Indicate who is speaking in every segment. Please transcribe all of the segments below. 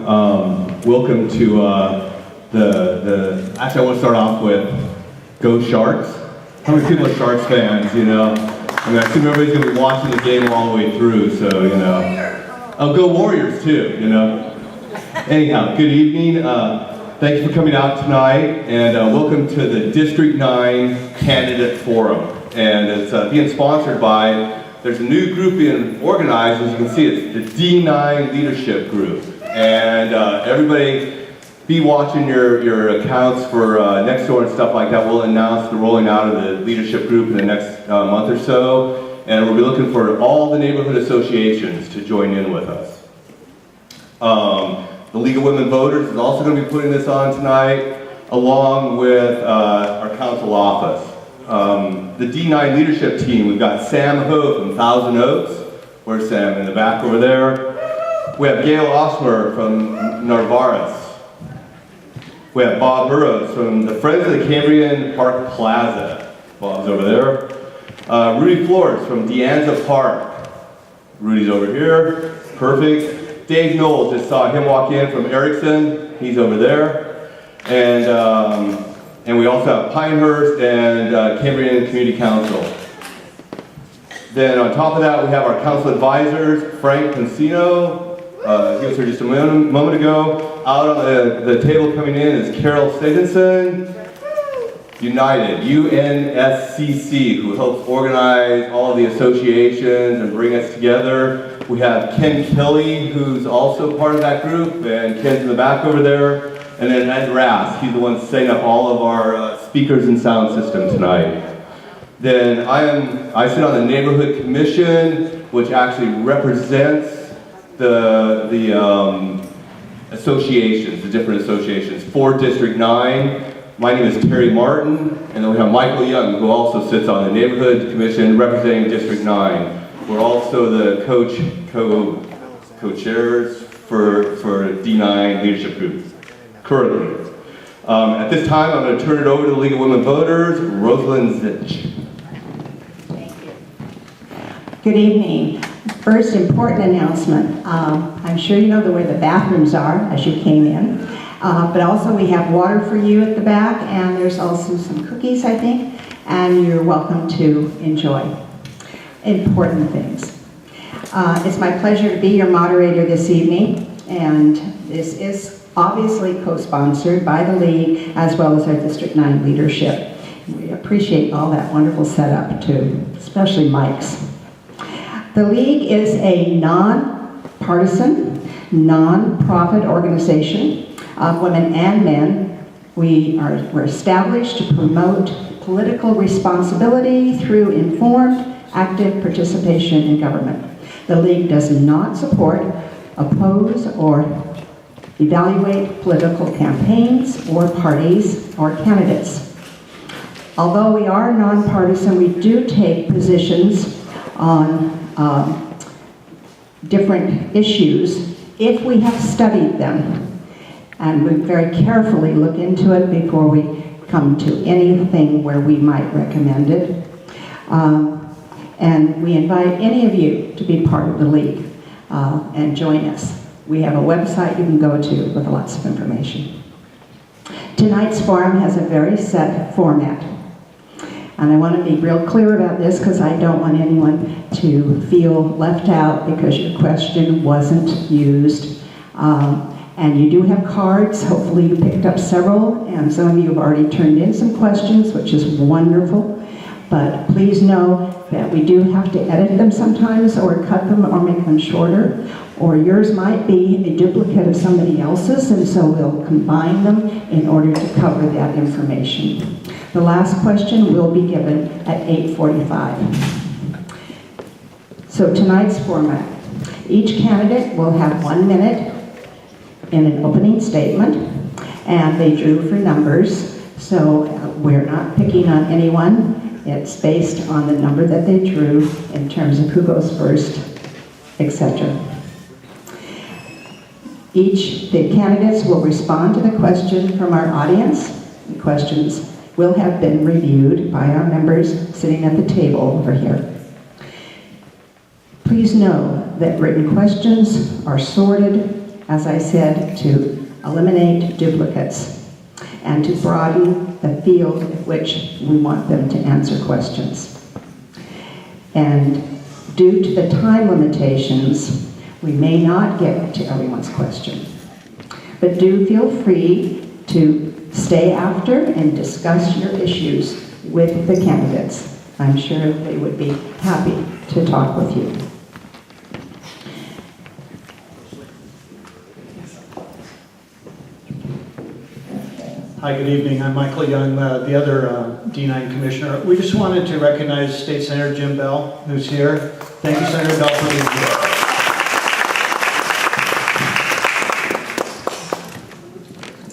Speaker 1: Welcome to actually I want to start off with Go Sharks. How many people are Sharks fans, I mean, I assume everybody's going to be watching the game all the way through, so, Oh, Go Warriors, too, Anyhow, good evening. Thanks for coming out tonight, and welcome to the District 9 Candidate Forum. And it's being sponsored by, there's a new group being organized, as you can see, it's the D9 Leadership Group. And everybody be watching your accounts for Nextdoor and stuff like that. We'll announce the rolling out of the leadership group in the next month or so. And we'll be looking for all the neighborhood associations to join in with us. The League of Women Voters is also going to be putting this on tonight, along with our council office. The D9 leadership team, we've got Sam Ho from Thousand Oaks. Where's Sam? In the back over there. We have Gail Osmer from Narvaez. We have Bob Burrows from the Friends of the Cambrian Park Plaza. Bob's over there. Rudy Flores from Deanza Park. Rudy's over here. Perfect. Dave Knowles, just saw him walk in from Erickson. He's over there. And we also have Pinehurst and Cambrian Community Council. Then on top of that, we have our council advisors, Frank Consino. He was here just a moment ago. Out on the table coming in is Carol Stevenson. United, UNSCC, who helps organize all of the associations and bring us together. We have Ken Kelly, who's also part of that group, and Ken's in the back over there. And then Ed Rass, he's the one setting up all of our speakers and sound system tonight. Then I sit on the Neighborhood Commission, which actually represents the associations, the different associations for District 9. My name is Terry Martin, and then we have Michael Young, who also sits on the Neighborhood Commission representing District 9. We're also the co-chairs for D9 Leadership Group, currently. At this time, I'm going to turn it over to the League of Women Voters, Rosalind Zich.
Speaker 2: Thank you. Good evening. First important announcement. I'm sure you know where the bathrooms are as you came in. But also we have water for you at the back, and there's also some cookies, I think, and you're welcome to enjoy. Important things. It's my pleasure to be your moderator this evening, and this is obviously co-sponsored by the League as well as our District 9 leadership. We appreciate all that wonderful setup too, especially Mike's. The League is a non-partisan, non-profit organization of women and men. We're established to promote political responsibility through informed, active participation in government. The League does not support, oppose, or evaluate political campaigns or parties or candidates. Although we are nonpartisan, we do take positions on different issues if we have studied them. And we very carefully look into it before we come to anything where we might recommend it. And we invite any of you to be part of the League and join us. We have a website you can go to with lots of information. Tonight's forum has a very set format. And I want to be real clear about this because I don't want anyone to feel left out because your question wasn't used. And you do have cards. Hopefully you picked up several, and some of you have already turned in some questions, which is wonderful. But please know that we do have to edit them sometimes, or cut them, or make them shorter. Or yours might be a duplicate of somebody else's, and so we'll combine them in order to cover that information. The last question will be given at 8:45. So tonight's format. Each candidate will have 1 minute in an opening statement, and they drew for numbers, so we're not picking on anyone. It's based on the number that they drew in terms of who goes first, etc. The candidates will respond to the question from our audience. The questions will have been reviewed by our members sitting at the table over here. Please know that written questions are sorted as I said, to eliminate duplicates and to broaden the field in which we want them to answer questions. And due to the time limitations, we may not get to everyone's question. But do feel free to stay after and discuss your issues with the candidates. I'm sure they would be happy to talk with you.
Speaker 3: Hi, good evening. I'm Michael Young, the other D9 Commissioner. We just wanted to recognize State Senator Jim Bell, who's here. Thank you, Senator Bell, for being here.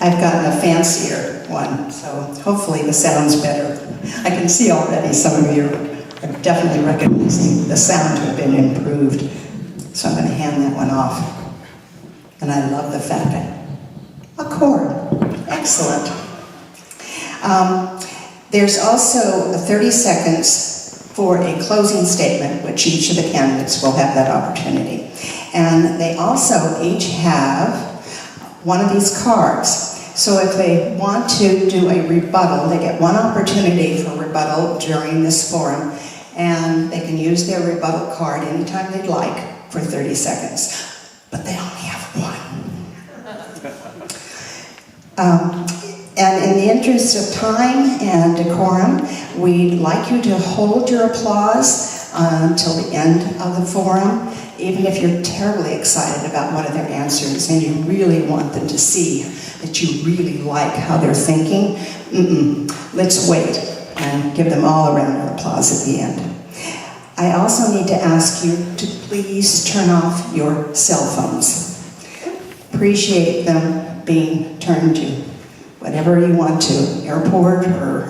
Speaker 4: I've gotten a fancier one, so hopefully the sound's better. I can see already some of you are definitely recognizing the sound to have been improved. So I'm going to hand that one off. And I love the fact that a chord. Excellent. There's also 30 seconds for a closing statement, which each of the candidates will have that opportunity. And they also each have one of these cards. So if they want to do a rebuttal, they get one opportunity for rebuttal during this forum, and they can use their rebuttal card anytime they'd like for 30 seconds. But they only have one. And in the interest of time and decorum, we'd like you to hold your applause until the end of the forum, even if you're terribly excited about one of their answers and you really want them to see that you really like how they're thinking. Let's wait and give them all a round of applause at the end. I also need to ask you to please turn off your cell phones. Appreciate them being turned to whatever you want to, airport or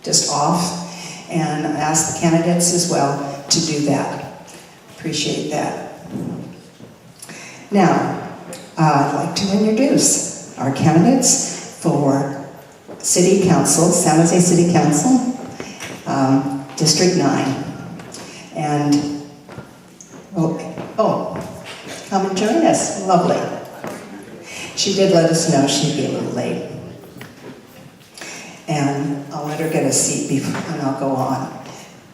Speaker 4: just off, and ask the candidates as well to do that. Appreciate that. Now, I'd like to introduce our candidates for City Council, San Jose City Council, District 9. And, come and join us. Lovely. She did let us know she'd be a little late. And I'll let her get a seat before, and I'll go on.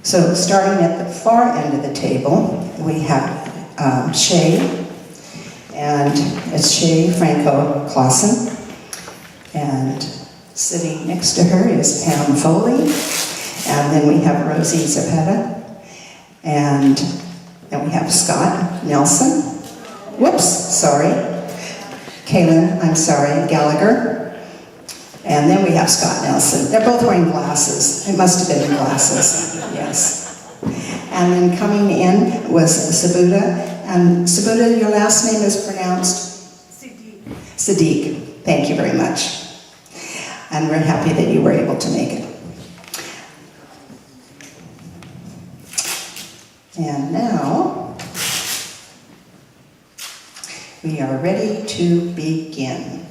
Speaker 4: So starting at the far end of the table, we have Shay, and it's Shay Franco Clausen. And sitting next to her is Pam Foley. And then we have Rosie Zapata. And then we have Scott Nelson. Whoops, sorry. Kaylin, I'm sorry, Gallagher. And then we have Scott Nelson. They're both wearing glasses. It must have been glasses, yes. And then coming in was Sabuda. And Sabuda, your last name is pronounced? Sadiq. Sadiq, thank you very much. And we're happy that you were able to make it. And now, we are ready to begin.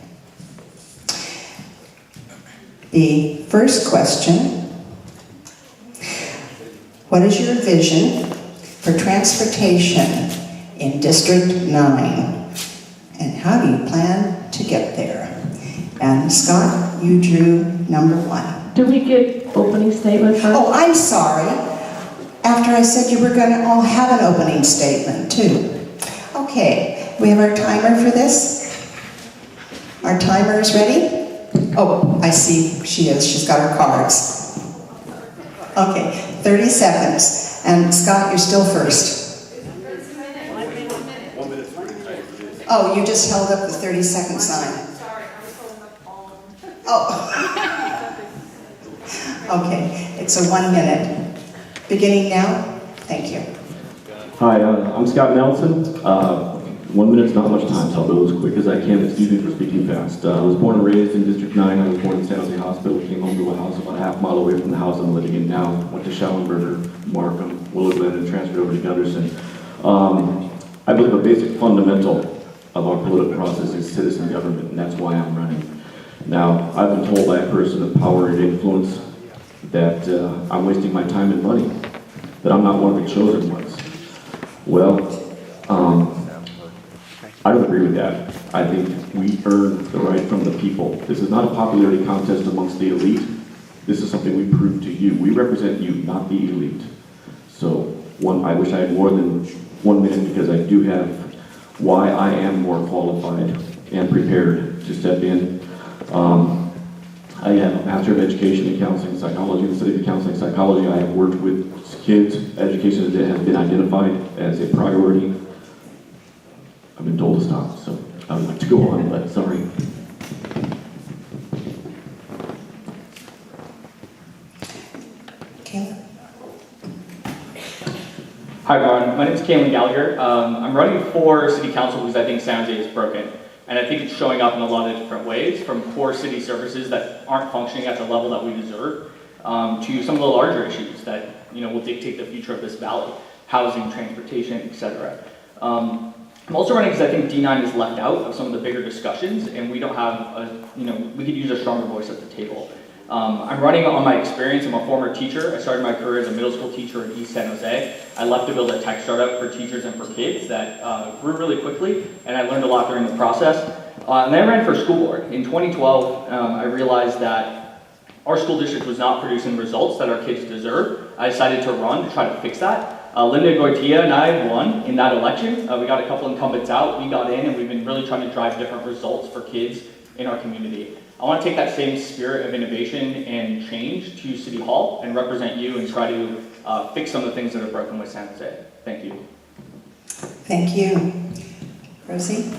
Speaker 4: The first question, what is your vision for transportation in District 9? And how do you plan to get there? And Scott, you drew number 1.
Speaker 5: Do we get opening statement first?
Speaker 4: Oh, I'm sorry. After I said you were going to all have an opening statement, too. Okay, we have our timer for this. Our timer is ready? Oh, I see she is. She's got her cards. Okay, 30 seconds. And Scott, you're still first. Oh, you just held up the 30-second sign.
Speaker 6: Sorry, I was holding up all of them.
Speaker 4: Oh. Okay, it's a 1 minute. Beginning now? Thank you.
Speaker 7: Hi, I'm Scott Nelson. 1 minute's not much time, so I'll go as quick as I can. Excuse me for speaking fast. I was born and raised in District 9. I was born in San Jose Hospital. Came home to a house about a half mile away from the house I'm living in now. Went to Schallenberger, Markham, Willow Glen, and transferred over to Gunderson. I believe a basic fundamental of our political process is citizen government, and that's why I'm running. Now, I've been told by a person of power and influence that I'm wasting my time and money, that I'm not one of the chosen ones. Well, I don't agree with that. I think we earn the right from the people. This is not a popularity contest amongst the elite. This is something we prove to you. We represent you, not the elite. So, I wish I had more than 1 minute because I do have why I am more qualified and prepared to step in. I have a Master of Education in Counseling Psychology in the City of Counseling Psychology. I have worked with kids. Education has been identified as a priority. I've been told to stop, so I would like to go on, but sorry.
Speaker 4: Caleb?
Speaker 8: Hi everyone, my name is Kalen Gallagher. I'm running for City Council because I think San Jose is broken. And I think it's showing up in a lot of different ways, from core city services that aren't functioning at the level that we deserve, to some of the larger issues that will dictate the future of this valley, housing, transportation, etc. I'm also running because I think D9 is left out of some of the bigger discussions, and we don't have we could use a stronger voice at the table. I'm running on my experience. I'm a former teacher. I started my career as a middle school teacher in East San Jose. I left to build a tech startup for teachers and for kids that grew really quickly, and I learned a lot during the process. And then I ran for school board. In 2012, I realized that our school district was not producing results that our kids deserve. I decided to run to try to fix that. Linda Goitia and I won in that election. We got a couple incumbents out, we got in, and we've been really trying to drive different results for kids in our community. I want to take that same spirit of innovation and change to City Hall and represent you and try to fix some of the things that are broken with San Jose. Thank you.
Speaker 4: Thank you. Rosie?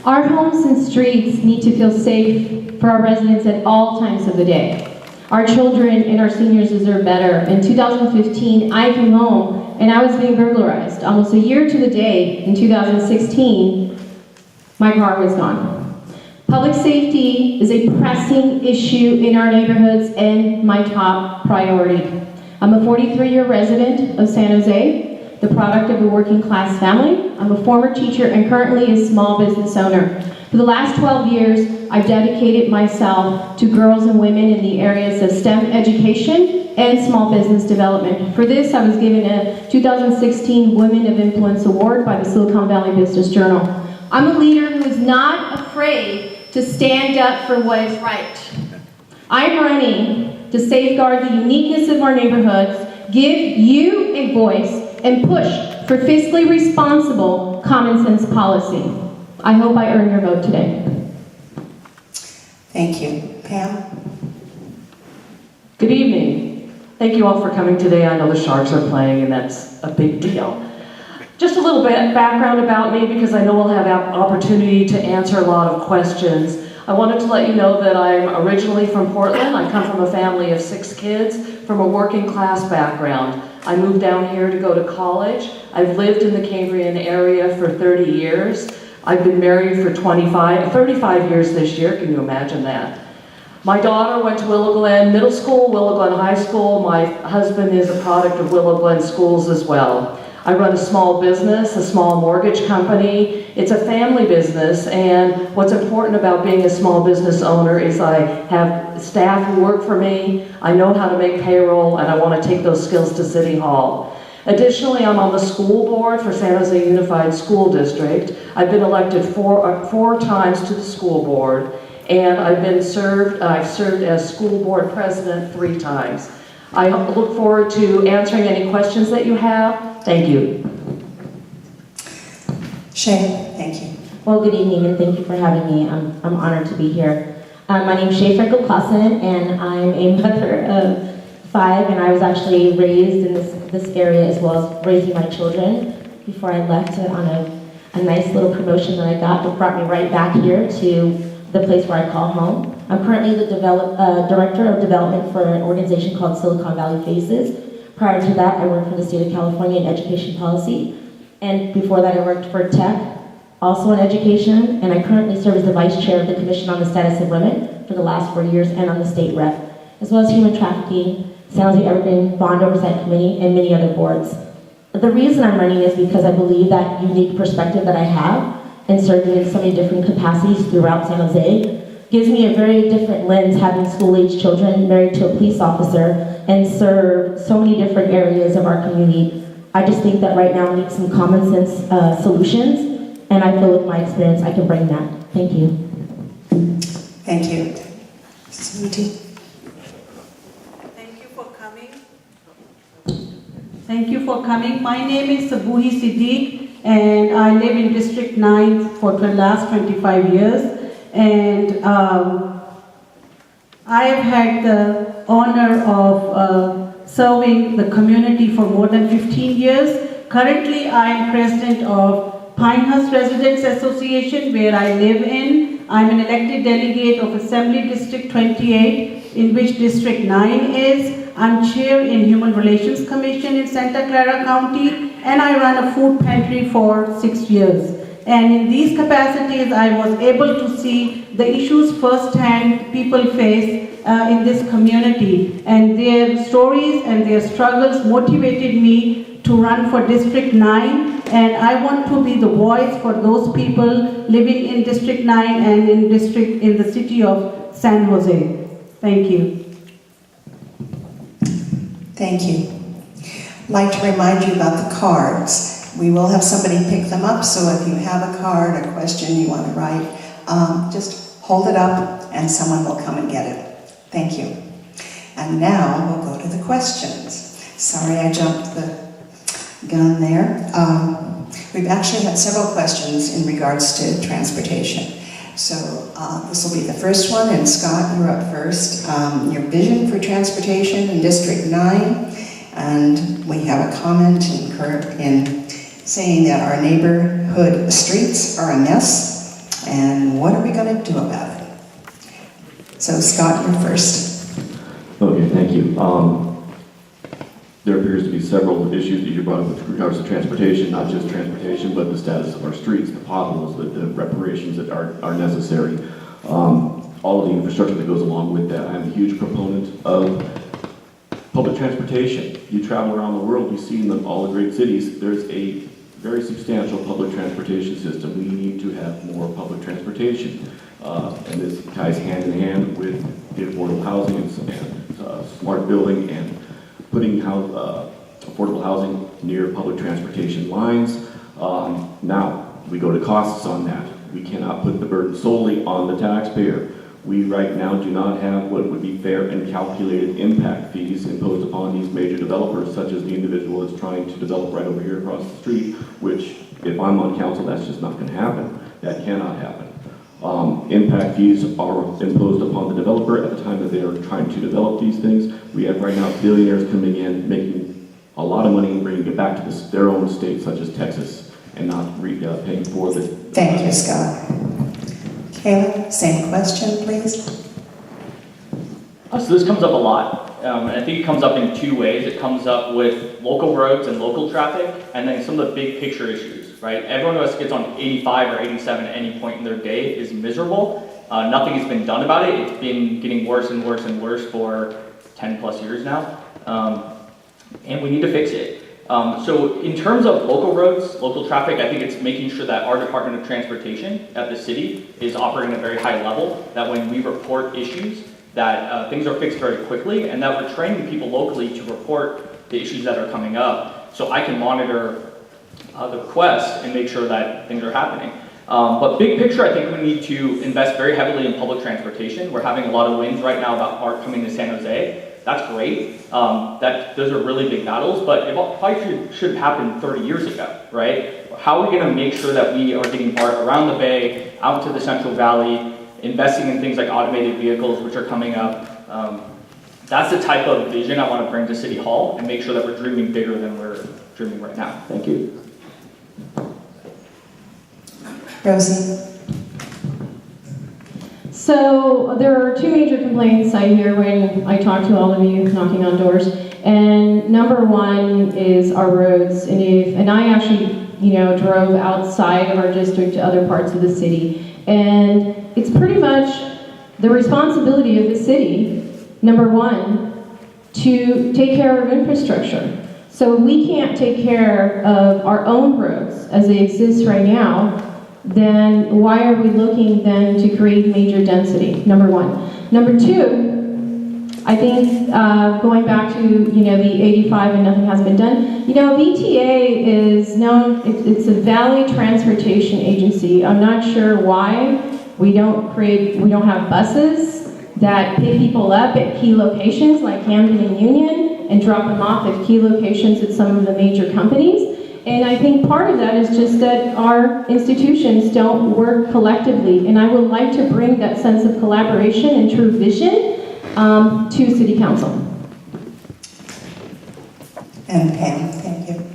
Speaker 5: Our homes and streets need to feel safe for our residents at all times of the day. Our children and our seniors deserve better. In 2015, I came home and I was being burglarized. Almost a year to the day, in 2016, my car was gone. Public safety is a pressing issue in our neighborhoods and my top priority. I'm a 43-year resident of San Jose, the product of a working class family. I'm a former teacher and currently a small business owner. For the last 12 years, I've dedicated myself to girls and women in the areas of STEM education and small business development. For this, I was given a 2016 Women of Influence Award by the Silicon Valley Business Journal. I'm a leader who is not afraid to stand up for what is right. I'm running to safeguard the uniqueness of our neighborhoods, give you a voice, and push for fiscally responsible common sense policy. I hope I earn your vote today.
Speaker 4: Thank you. Pam?
Speaker 9: Good evening. Thank you all for coming today. I know the Sharks are playing and that's a big deal. Just a little bit background about me because I know we'll have opportunity to answer a lot of questions. I wanted to let you know that I'm originally from Portland. I come from a family of 6 kids from a working class background. I moved down here to go to college. I've lived in the Cambrian area for 30 years. I've been married for 35 years this year. Can you imagine that? My daughter went to Willow Glen Middle School, Willow Glen High School. My husband is a product of Willow Glen schools as well. I run a small business, a small mortgage company. It's a family business, and what's important about being a small business owner is I have staff who work for me, I know how to make payroll, and I want to take those skills to City Hall. Additionally, I'm on the school board for San Jose Unified School District. I've been elected four times to the school board, and I've served as school board president 3 times. I look forward to answering any questions that you have. Thank you.
Speaker 4: Shay, thank you.
Speaker 10: Well, good evening, and thank you for having me. I'm honored to be here. My name is Shay Franco-Clausen, and I'm a mother of 5, and I was actually raised in this area as well as raising my children before I left on a nice little promotion that I got that brought me right back here to the place where I call home. I'm currently the Director of Development for an organization called Silicon Valley Faces. Prior to that, I worked for the state of California in education policy, and before that I worked for tech, also in education, and I currently serve as the Vice Chair of the Commission on the Status of Women for the last 4 years and on the state rep, as well as human trafficking, San Jose Evergreen Bond Oversight Committee, and many other boards. The reason I'm running is because I believe that unique perspective that I have and serving in so many different capacities throughout San Jose gives me a very different lens having school-age children married to a police officer and serve so many different areas of our community. I just think that right now we need some common sense solutions, and I feel with my experience I can bring that. Thank you.
Speaker 4: Thank you. Sweetie.
Speaker 6: Thank you for coming.
Speaker 11: Thank you for coming. My name is Sabuhi Siddiq, and I live in District 9 for the last 25 years. And I have had the honor of serving the community for more than 15 years. Currently, I am president of Pinehurst Residents Association, where I live in. I'm an elected delegate of Assembly District 28, in which District 9 is. I'm chair in Human Relations Commission in Santa Clara County, and I run a food pantry for 6 years. And in these capacities, I was able to see the issues firsthand people face in this community. And their stories and their struggles motivated me to run for District 9. And I want to be the voice for those people living in District 9 and in the city of San Jose. Thank you.
Speaker 4: Thank you. I'd like to remind you about the cards. We will have somebody pick them up, so if you have a card, a question you want to write, just hold it up and someone will come and get it. Thank you. And now we'll go to the questions. Sorry I jumped the gun there. We've actually had several questions in regards to transportation. So this will be the first one, and Scott, you're up first. Your vision for transportation in District 9, and we have a comment in saying that our neighborhood streets are a mess, and what are we going to do about it? So Scott, you're first.
Speaker 7: Okay, thank you. There appears to be several issues that you brought up with regards to transportation, not just transportation, but the status of our streets, the potholes, the reparations that are necessary, all of the infrastructure that goes along with that. I'm a huge proponent of public transportation. You travel around the world, you see in all the great cities, there's a very substantial public transportation system. We need to have more public transportation. And this ties hand in hand with the affordable housing and smart building and putting affordable housing near public transportation lines. Now, we go to costs on that. We cannot put the burden solely on the taxpayer. We right now do not have what would be fair and calculated impact fees imposed upon these major developers, such as the individual that's trying to develop right over here across the street, which, if I'm on council, that's just not going to happen. That cannot happen. Impact fees are imposed upon the developer at the time that they are trying to develop these things. We have right now billionaires coming in, making a lot of money and bringing it back to their own state, such as Texas, and not paying for the...
Speaker 4: Thank you, Scott. Kayla, same question, please.
Speaker 8: So this comes up a lot, and I think it comes up in two ways. It comes up with local roads and local traffic, and then some of the big picture issues, right? Everyone who gets on 85 or 87 at any point in their day is miserable. Nothing has been done about it. It's been getting worse and worse and worse for 10 plus years now, and we need to fix it. So in terms of local roads, local traffic, I think it's making sure that our Department of Transportation at the city is operating at a very high level, that when we report issues, that things are fixed very quickly, and that we're training people locally to report the issues that are coming up, so I can monitor the requests and make sure that things are happening. But big picture, I think we need to invest very heavily in public transportation. We're having a lot of wins right now about BART coming to San Jose. That's great. Those are really big battles, but it probably should have happened 30 years ago, right? How are we going to make sure that we are getting BART around the Bay, out to the Central Valley, investing in things like automated vehicles, which are coming up? That's the type of vision I want to bring to City Hall and make sure that we're dreaming bigger than we're dreaming right now.
Speaker 7: Thank you.
Speaker 4: Rosie.
Speaker 5: So there are two major complaints I hear when I talk to all of you knocking on doors. And number one is our roads. And I actually, drove outside of our district to other parts of the city. And it's pretty much the responsibility of the city, number one, to take care of infrastructure. So if we can't take care of our own roads as they exist right now, then why are we looking then to create major density, number one? Number two, I think going back to, the 85 and nothing has been done, VTA is known, it's a Valley Transportation Agency. I'm not sure why we don't have buses that pick people up at key locations like Camden and Union and drop them off at key locations at some of the major companies. And I think part of that is just that our institutions don't work collectively. And I would like to bring that sense of collaboration and true vision to City Council.
Speaker 4: And Pam, thank you.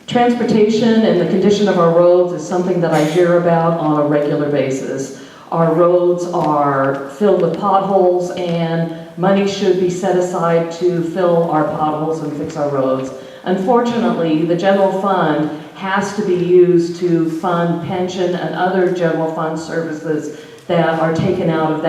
Speaker 9: Transportation and the condition of our roads is something that I hear about on a regular basis. Our roads are filled with potholes, and money should be set aside to fill our potholes and fix our roads. Unfortunately, the general fund has to be used to fund pension and other general fund services that are taken out of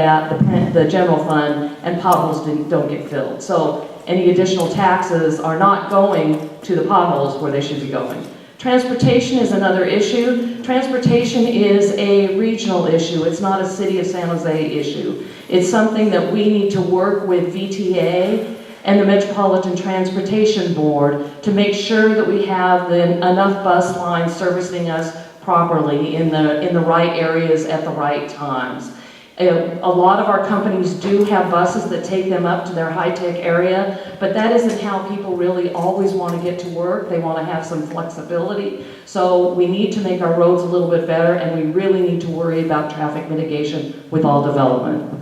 Speaker 9: the general fund, and potholes don't get filled. So any additional taxes are not going to the potholes where they should be going. Transportation is another issue. Transportation is a regional issue. It's not a City of San Jose issue. It's something that we need to work with VTA and the Metropolitan Transportation Board to make sure that we have enough bus lines servicing us properly in the right areas at the right times. A lot of our companies do have buses that take them up to their high-tech area, but that isn't how people really always want to get to work. They want to have some flexibility. So we need to make our roads a little bit better, and we really need to worry about traffic mitigation with all development.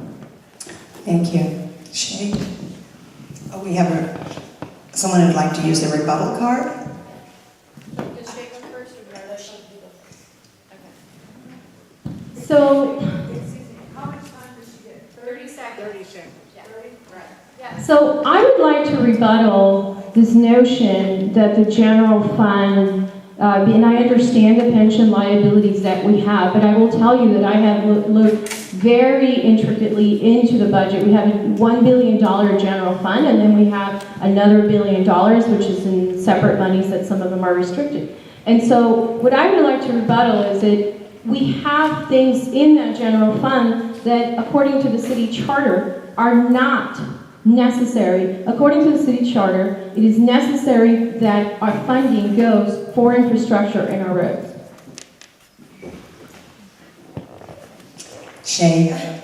Speaker 4: Thank you. Shay? Oh, we have someone who'd like to use the rebuttal card?
Speaker 5: So,
Speaker 6: How much time does she get? 30 seconds. 30 seconds. Yeah. 30? Right. Yeah.
Speaker 5: so I would like to rebuttal this notion that the general fund, and I understand the pension liabilities that we have, but I will tell you that I have looked very intricately into the budget. We have a $1 billion general fund, and then we have another $1 billion, which is in separate monies that some of them are restricted. And so what I would like to rebuttal is that we have things in that general fund that, according to the city charter, are not necessary. According to the city charter, it is necessary that our funding goes for infrastructure in our roads.
Speaker 4: Shay?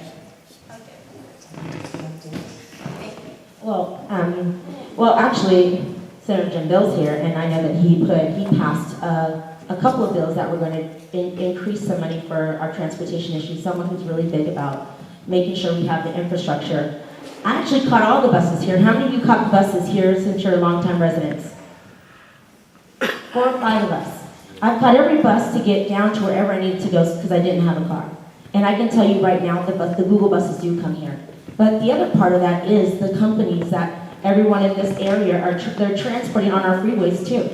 Speaker 10: Well, actually, Senator Jim Bell's here, and I know that he passed a couple of bills that were going to increase some money for our transportation issues. Someone who's really big about making sure we have the infrastructure. I actually caught all the buses here. How many of you caught the buses here since you're longtime residents? 4 or 5 of us. I've caught every bus to get down to wherever I needed to go because I didn't have a car. And I can tell you right now, the Google buses do come here. But the other part of that is the companies that everyone in this area they're transporting on our freeways too.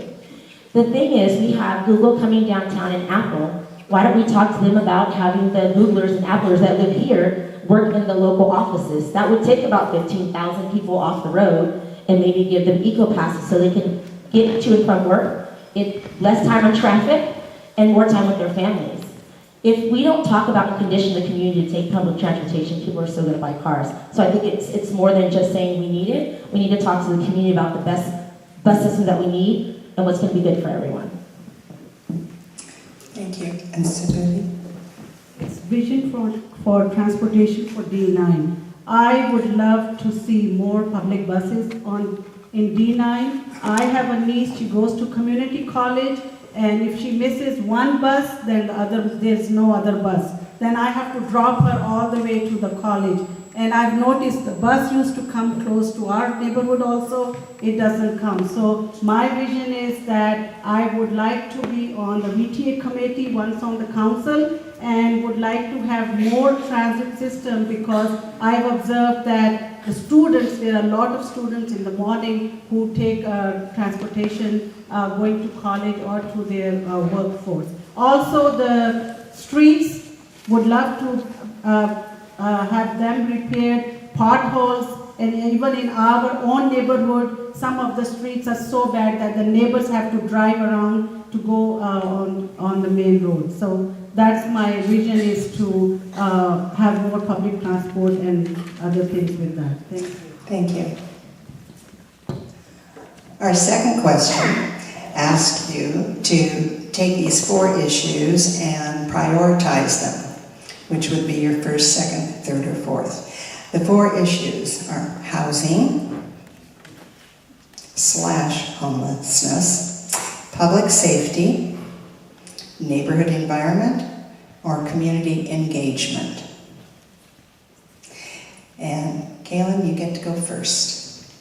Speaker 10: The thing is, we have Google coming downtown and Apple. Why don't we talk to them about having the Googlers and Applers that live here work in the local offices? That would take about 15,000 people off the road and maybe give them eco passes so they can get to and from work, less time on traffic, and more time with their families. If we don't talk about and condition the community to take public transportation, people are still going to buy cars. So I think it's more than just saying we need it. We need to talk to the community about the best bus system that we need and what's going to be good for everyone.
Speaker 4: Thank you. And Sidoti?
Speaker 11: It's vision for transportation for D9. I would love to see more public buses in D9. I have a niece, she goes to community college, and if she misses one bus, then there's no other bus. Then I have to drop her all the way to the college. And I've noticed the bus used to come close to our neighborhood also, it doesn't come. So my vision is that I would like to be on the VTA committee once on the council, and would like to have more transit system, because I've observed that the students, there are a lot of students in the morning who take transportation going to college or to their workforce. Also the streets, would love to have them repaired, potholes, and even in our own neighborhood, some of the streets are so bad that the neighbors have to drive around to go on the main road. So that's my vision, is to have more public transport and other things with that. Thank you.
Speaker 4: Thank you. Our second question asks you to take these 4 issues and prioritize them, which would be your first, second, third, or fourth. The 4 issues are housing / homelessness, public safety, neighborhood environment, or community engagement. And Kaylin, you get to go first.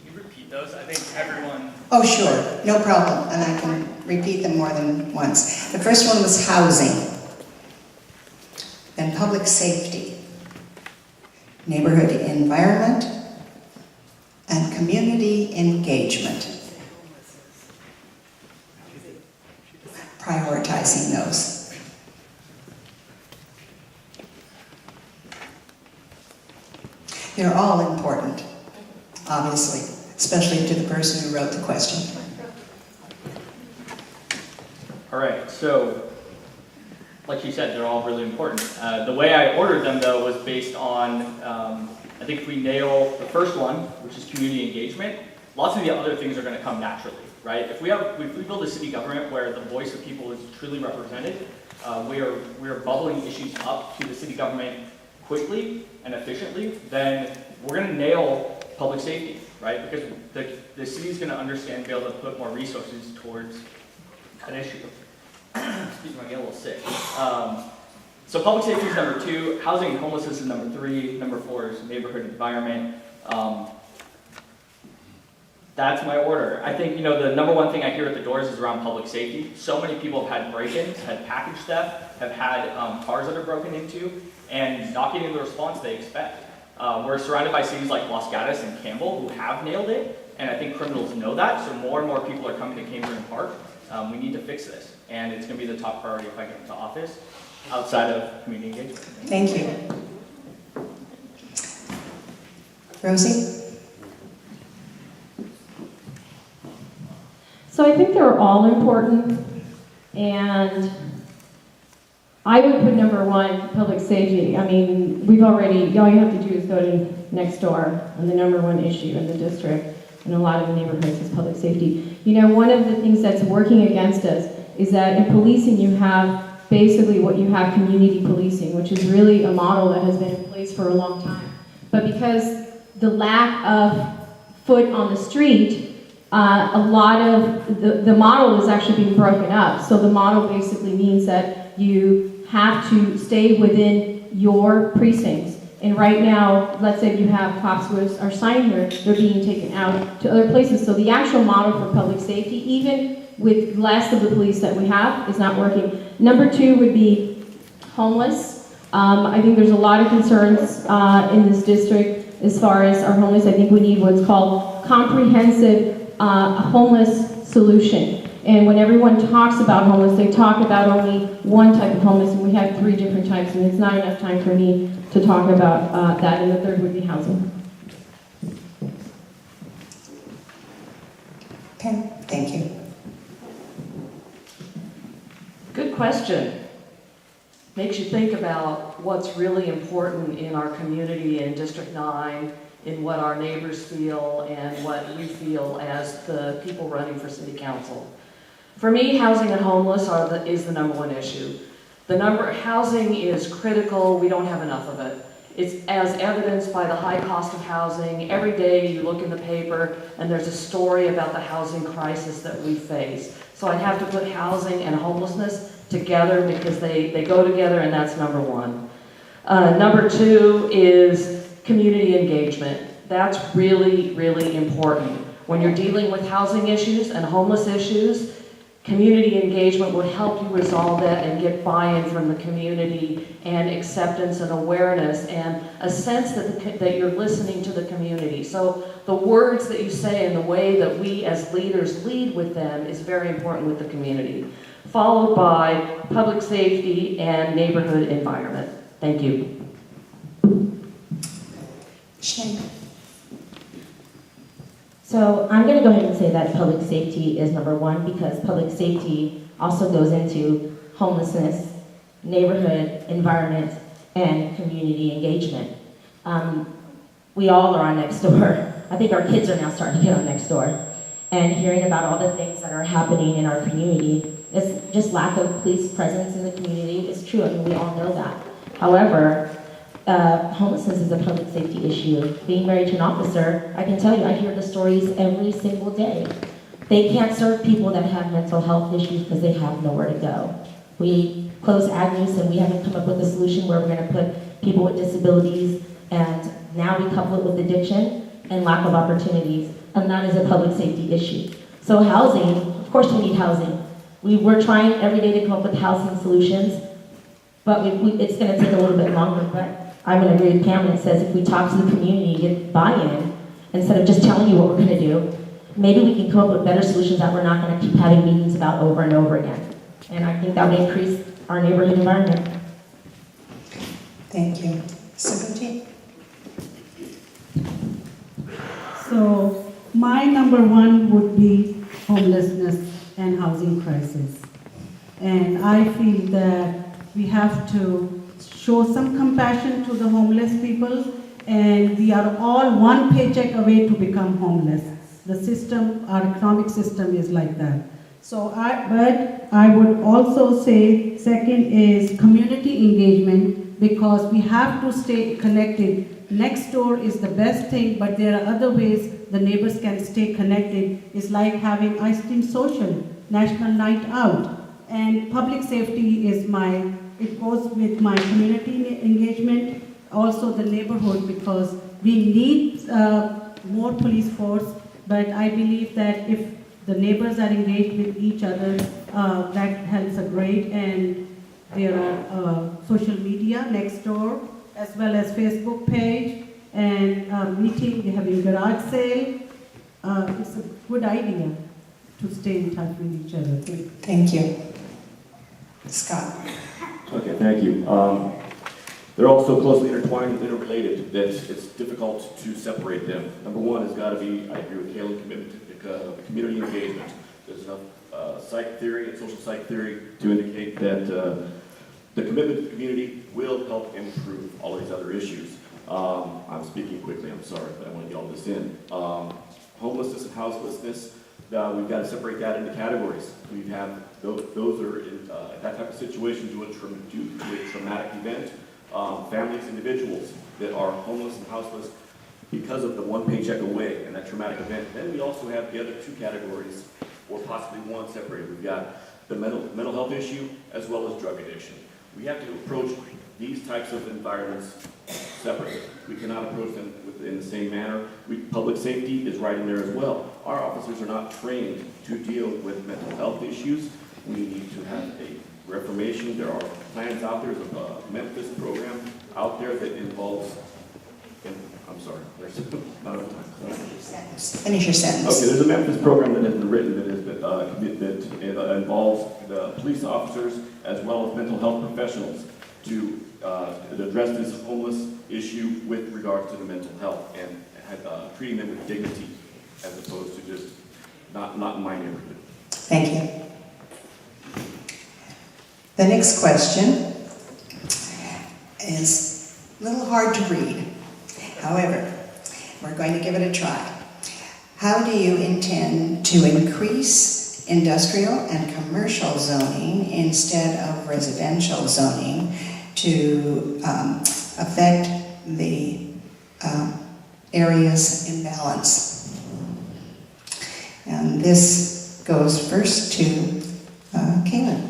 Speaker 8: Can you repeat those? I think everyone...
Speaker 4: Oh, sure, no problem, and I can repeat them more than once. The first one was housing, then public safety, neighborhood environment, and community engagement. Prioritizing those. They're all important, obviously, especially to the person who wrote the question.
Speaker 8: All right, so like you said, they're all really important. The way I ordered them, though, was based on, I think if we nail the first one, which is community engagement, lots of the other things are going to come naturally, right? If we build a city government where the voice of people is truly represented, we are bubbling issues up to the city government quickly and efficiently, then we're going to nail public safety, right? Because the city is going to understand and be able to put more resources towards an issue. Excuse me, I get a little sick. So public safety is number 2, housing and homelessness is number 3, number 4 is neighborhood environment. That's my order. I think, the number one thing I hear at the doors is around public safety. So many people have had break-ins, had package theft, have had cars that are broken into, and not getting the response they expect. We're surrounded by cities like Los Gatos and Campbell who have nailed it, and I think criminals know that, so more and more people are coming to Cambrian Park. We need to fix this, and it's going to be the top priority if I get into office, outside of community engagement.
Speaker 4: Thank you. Rosie?
Speaker 5: So I think they're all important, and I would put number 1, public safety. I mean, all you have to do is go to next door, and the number 1 issue in the district in a lot of the neighborhoods is public safety. One of the things that's working against us is that in policing you have basically what you have community policing, which is really a model that has been in place for a long time. But because the lack of foot on the street, a lot of the model is actually being broken up. So the model basically means that you have to stay within your precincts. And right now, let's say you have cops who are signing here, they're being taken out to other places. So the actual model for public safety, even with less of the police that we have, is not working. Number 2 would be homeless. I think there's a lot of concerns in this district as far as our homeless. I think we need what's called comprehensive homeless solution. And when everyone talks about homeless, they talk about only one type of homeless, and we have 3 different types, and it's not enough time for me to talk about that. And the third would be housing.
Speaker 4: Pam, thank you.
Speaker 9: Good question. Makes you think about what's really important in our community in District 9, in what our neighbors feel and what we feel as the people running for city council. For me, housing and homeless is the number 1 issue. Housing is critical. We don't have enough of it. It's as evidenced by the high cost of housing. Every day you look in the paper and there's a story about the housing crisis that we face. So I have to put housing and homelessness together because they go together, and that's number 1. Number 2 is community engagement. That's really, really important. When you're dealing with housing issues and homeless issues, community engagement will help you resolve that and get buy-in from the community and acceptance and awareness and a sense that you're listening to the community. So the words that you say and the way that we as leaders lead with them is very important with the community, followed by public safety and neighborhood environment. Thank you.
Speaker 4: Shane?
Speaker 10: So I'm going to go ahead and say that public safety is number 1 because public safety also goes into homelessness neighborhood environment and community engagement. We all are on Nextdoor. I think our kids are now starting to get on Nextdoor. And hearing about all the things that are happening in our community, it's just lack of police presence in the community is true. I mean, we all know that. However, homelessness is a public safety issue. Being married to an officer, I can tell you, I hear the stories every single day. They can't serve people that have mental health issues because they have nowhere to go. We close Agnes and we haven't come up with a solution where we're going to put people with disabilities, and now we couple it with addiction and lack of opportunities, and that is a public safety issue. So housing, of course we need housing. We're trying every day to come up with housing solutions, but it's going to take a little bit longer. But I'm going to agree with Pam when it says if we talk to the community, get buy-in, instead of just telling you what we're going to do, maybe we can come up with better solutions that we're not going to keep having meetings about over and over again. And I think that would increase our neighborhood environment.
Speaker 4: Thank you. Subhuti?
Speaker 11: So my number one would be homelessness and housing crisis. And I feel that we have to show some compassion to the homeless people, and we are all one paycheck away to become homeless. The system, our economic system is like that. But I would also say second is community engagement, because we have to stay connected. Nextdoor is the best thing, but there are other ways the neighbors can stay connected. It's like having ice cream social, national night out. And public safety is it goes with my community engagement, also the neighborhood, because we need more police force, but I believe that if the neighbors are engaged with each other, that helps a great. And there are social media, Nextdoor, as well as Facebook page, and meeting, they have a garage sale. It's a good idea to stay in touch with each other.
Speaker 4: Thank you. Scott?
Speaker 7: Okay, thank you. They're all so closely intertwined and interrelated that it's difficult to separate them. Number one has got to be, I agree with Kayla, commitment to community engagement. There's enough psych theory and social psych theory to indicate that the commitment to the community will help improve all these other issues. I'm speaking quickly, I'm sorry, but I want to get all this in. Homelessness and houselessness, we've got to separate that into categories. We have those are in that type of situation due to a traumatic event. Families, individuals that are homeless and houseless because of the one paycheck away and that traumatic event. Then we also have the other two categories, or possibly one separated. We've got the mental health issue as well as drug addiction. We have to approach these types of environments separately. We cannot approach them in the same manner. Public safety is right in there as well. Our officers are not trained to deal with mental health issues. We need to have a reformation. There are plans out there. There's a Memphis program out there that involves, I'm sorry, there's not enough time.
Speaker 4: Finish your sentence.
Speaker 7: Okay, there's a Memphis program that has been written that involves the police officers as well as mental health professionals to address this homeless issue with regard to the mental health and treating them with dignity as opposed to just not in my neighborhood.
Speaker 4: Thank you. The next question is a little hard to read. However, we're going to give it a try. How do you intend to increase industrial and commercial zoning instead of residential zoning to affect the areas in balance? And this goes first to Kayla.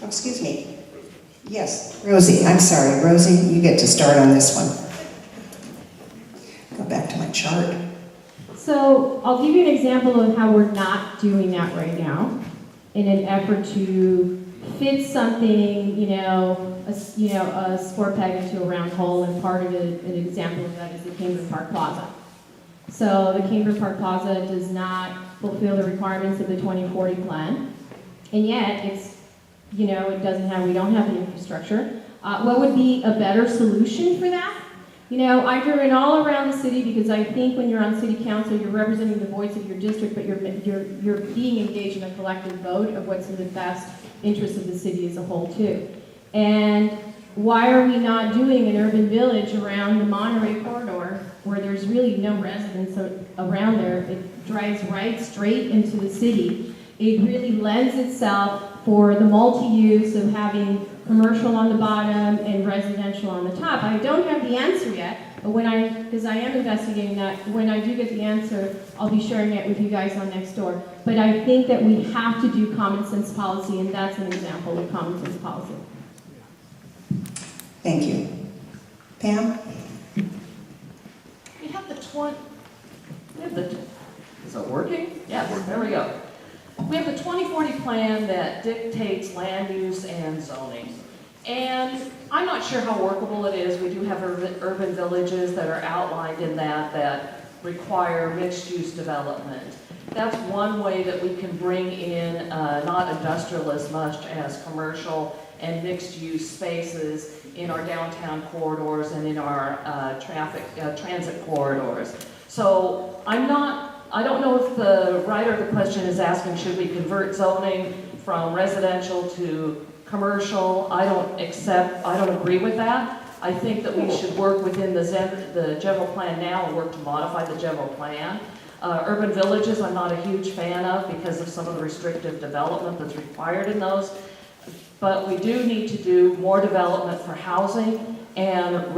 Speaker 4: Oh, excuse me. Yes, Rosie. I'm sorry. Rosie, you get to start on this one. Go back to my chart.
Speaker 5: So I'll give you an example of how we're not doing that right now in an effort to fit something, a square peg into a round hole, and part of it, an example of that is the Cambridge Park Plaza. So the Cambridge Park Plaza does not fulfill the requirements of the 2040 plan, and yet it's, we don't have the infrastructure. What would be a better solution for that You know, I've driven all around the city because I think when you're on city council, you're representing the voice of your district, but you're being engaged in a collective vote of what's in the best interest of the city as a whole too. And why are we not doing an urban village around the Monterey corridor where there's really no residents around there? It drives right straight into the city. It really lends itself for the multi-use of having commercial on the bottom and residential on the top. I don't have the answer yet, but because I am investigating that, when I do get the answer, I'll be sharing it with you guys on Nextdoor. But I think that we have to do common sense policy, and that's an example of common sense policy.
Speaker 4: Thank you. Pam?
Speaker 9: We have is it working? Yes, there we go. We have the 2040 plan that dictates land use and zoning. And I'm not sure how workable it is. We do have urban villages that are outlined in that require mixed-use development. That's one way that we can bring in not industrial as much as commercial and mixed-use spaces in our downtown corridors and in our transit corridors. So I don't know if the writer of the question is asking, should we convert zoning from residential to commercial? I don't agree with that. I think that we should work within the general plan now and work to modify the general plan. Urban villages, I'm not a huge fan of because of some of the restrictive development that's required in those. But we do need to do more development for housing and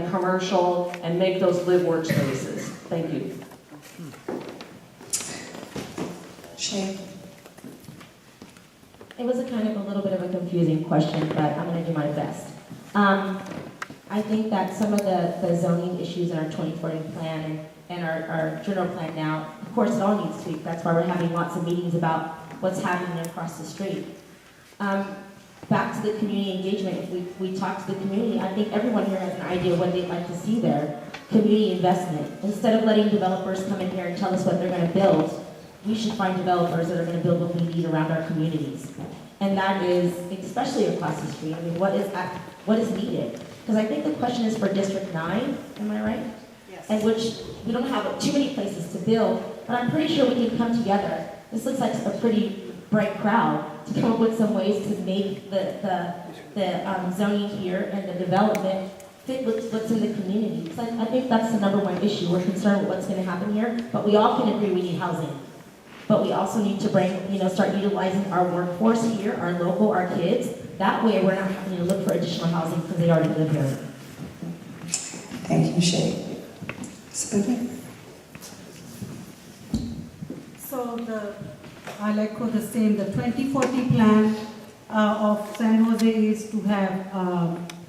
Speaker 9: commercial and make those live-work spaces. Thank you.
Speaker 4: Shay?
Speaker 10: It was a kind of a little bit of a confusing question, but I'm going to do my best. I think that some of the zoning issues in our 2040 plan and our general plan now, of course, it all needs tweak. That's why we're having lots of meetings about what's happening across the street. Back to the community engagement, if we talk to the community, I think everyone here has an idea what they'd like to see there. Community investment. Instead of letting developers come in here and tell us what they're going to build, we should find developers that are going to build what we need around our communities. And that is, especially across the street, I mean, what is needed? Because I think the question is for District 9, am I right?
Speaker 6: Yes.
Speaker 10: And which we don't have too many places to build, but I'm pretty sure we can come together. This looks like a pretty bright crowd to come up with some ways to make the zoning here and the development fit with what's in the community. Because I think that's the number one issue. We're concerned with what's going to happen here, but we all can agree we need housing. But we also need to start utilizing our workforce here, our local, our kids. That way we're not having to look for additional housing because they already live here.
Speaker 4: Thank you, Shay. Spooky?
Speaker 11: So I'll echo the same. The 2040 plan of San Jose is to have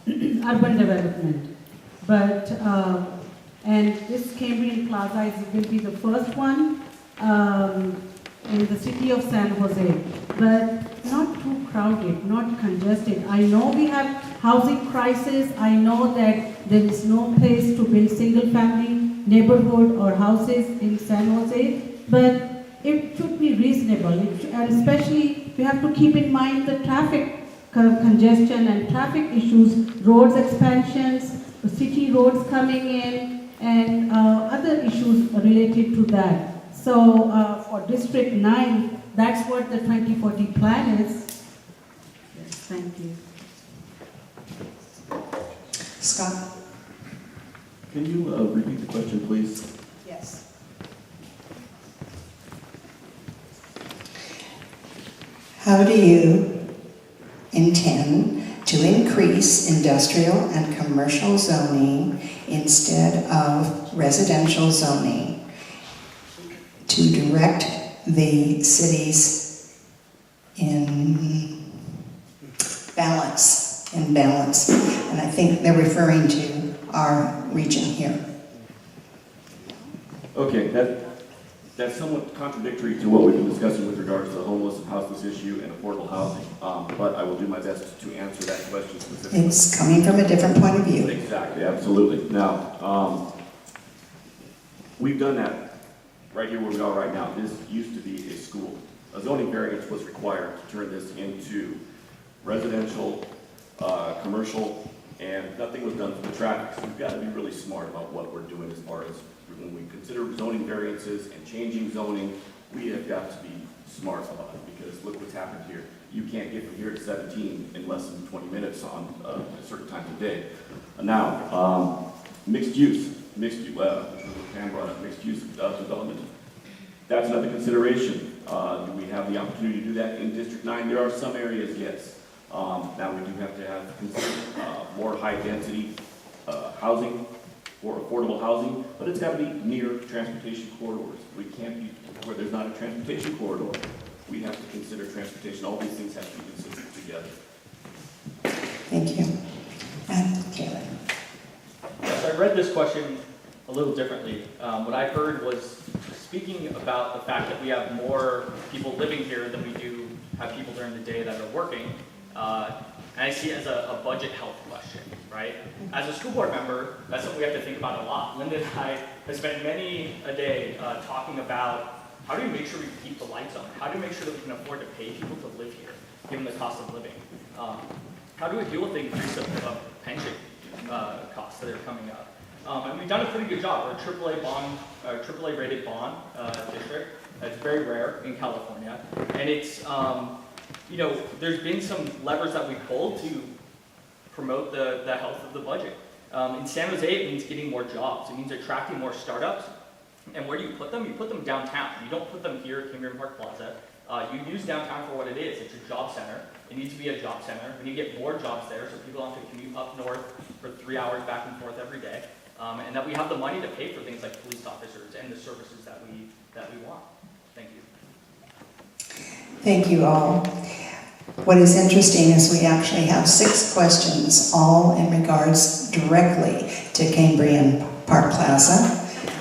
Speaker 11: urban development. But, and this Cambrian Plaza will be the first one in the city of San Jose, but not too crowded, not congested. I know we have housing crisis. I know that there is no place to build single-family neighborhood or houses in San Jose, but it should be reasonable. And especially, we have to keep in mind the traffic congestion and traffic issues, roads expansions, city roads coming in, and other issues related to that. So for District 9, that's what the 2040 plan is. Yes, thank you.
Speaker 4: Scott?
Speaker 7: Can you repeat the question, please?
Speaker 4: Yes. How do you intend to increase industrial and commercial zoning instead of residential zoning to direct the cities in balance? And I think they're referring to our region here.
Speaker 7: Okay, that's somewhat contradictory to what we've been discussing with regards to the homeless and houseless issue and affordable housing, but I will do my best to answer that question specifically.
Speaker 4: It's coming from a different point of view.
Speaker 7: Exactly, absolutely. Now, we've done that right here where we are right now. This used to be a school. A zoning variance was required to turn this into residential, commercial, and nothing was done for the traffic. So we've got to be really smart about what we're doing as far as when we consider zoning variances and changing zoning, we have got to be smart about it, because look what's happened here. You can't get from here to 17 in less than 20 minutes on certain times of day. Now, mixed use, Pam brought up mixed use development. That's another consideration. Do we have the opportunity to do that in District 9? There are some areas, yes. Now we do have to consider more high-density housing, or affordable housing, but it's got to be near transportation corridors. We can't be where there's not a transportation corridor. We have to consider transportation. All these things have to be considered together.
Speaker 4: Thank you. And Kayla.
Speaker 8: Yes, I read this question a little differently. What I heard was speaking about the fact that we have more people living here than we do have people during the day that are working. And I see it as a budget health question, right? As a school board member, that's something we have to think about a lot. Linda and I have spent many a day talking about how do we make sure we keep the lights on? How do we make sure that we can afford to pay people to live here, given the cost of living? How do we deal with the increase of pension costs that are coming up? And we've done a pretty good job. We're a AAA rated bond district. It's very rare in California. And it's, there's been some levers that we've pulled to promote the health of the budget. In San Jose, it means getting more jobs. It means attracting more startups. And where do you put them? You put them downtown. You don't put them here at Cambrian Park Plaza. You use downtown for what it is. It's a job center. It needs to be a job center. We need to get more jobs there so people don't have to commute up north for 3 hours back and forth every day. And that we have the money to pay for things like police officers and the services that we want. Thank you.
Speaker 4: Thank you all. What is interesting is we actually have 6 questions, all in regards directly to Cambrian Park Plaza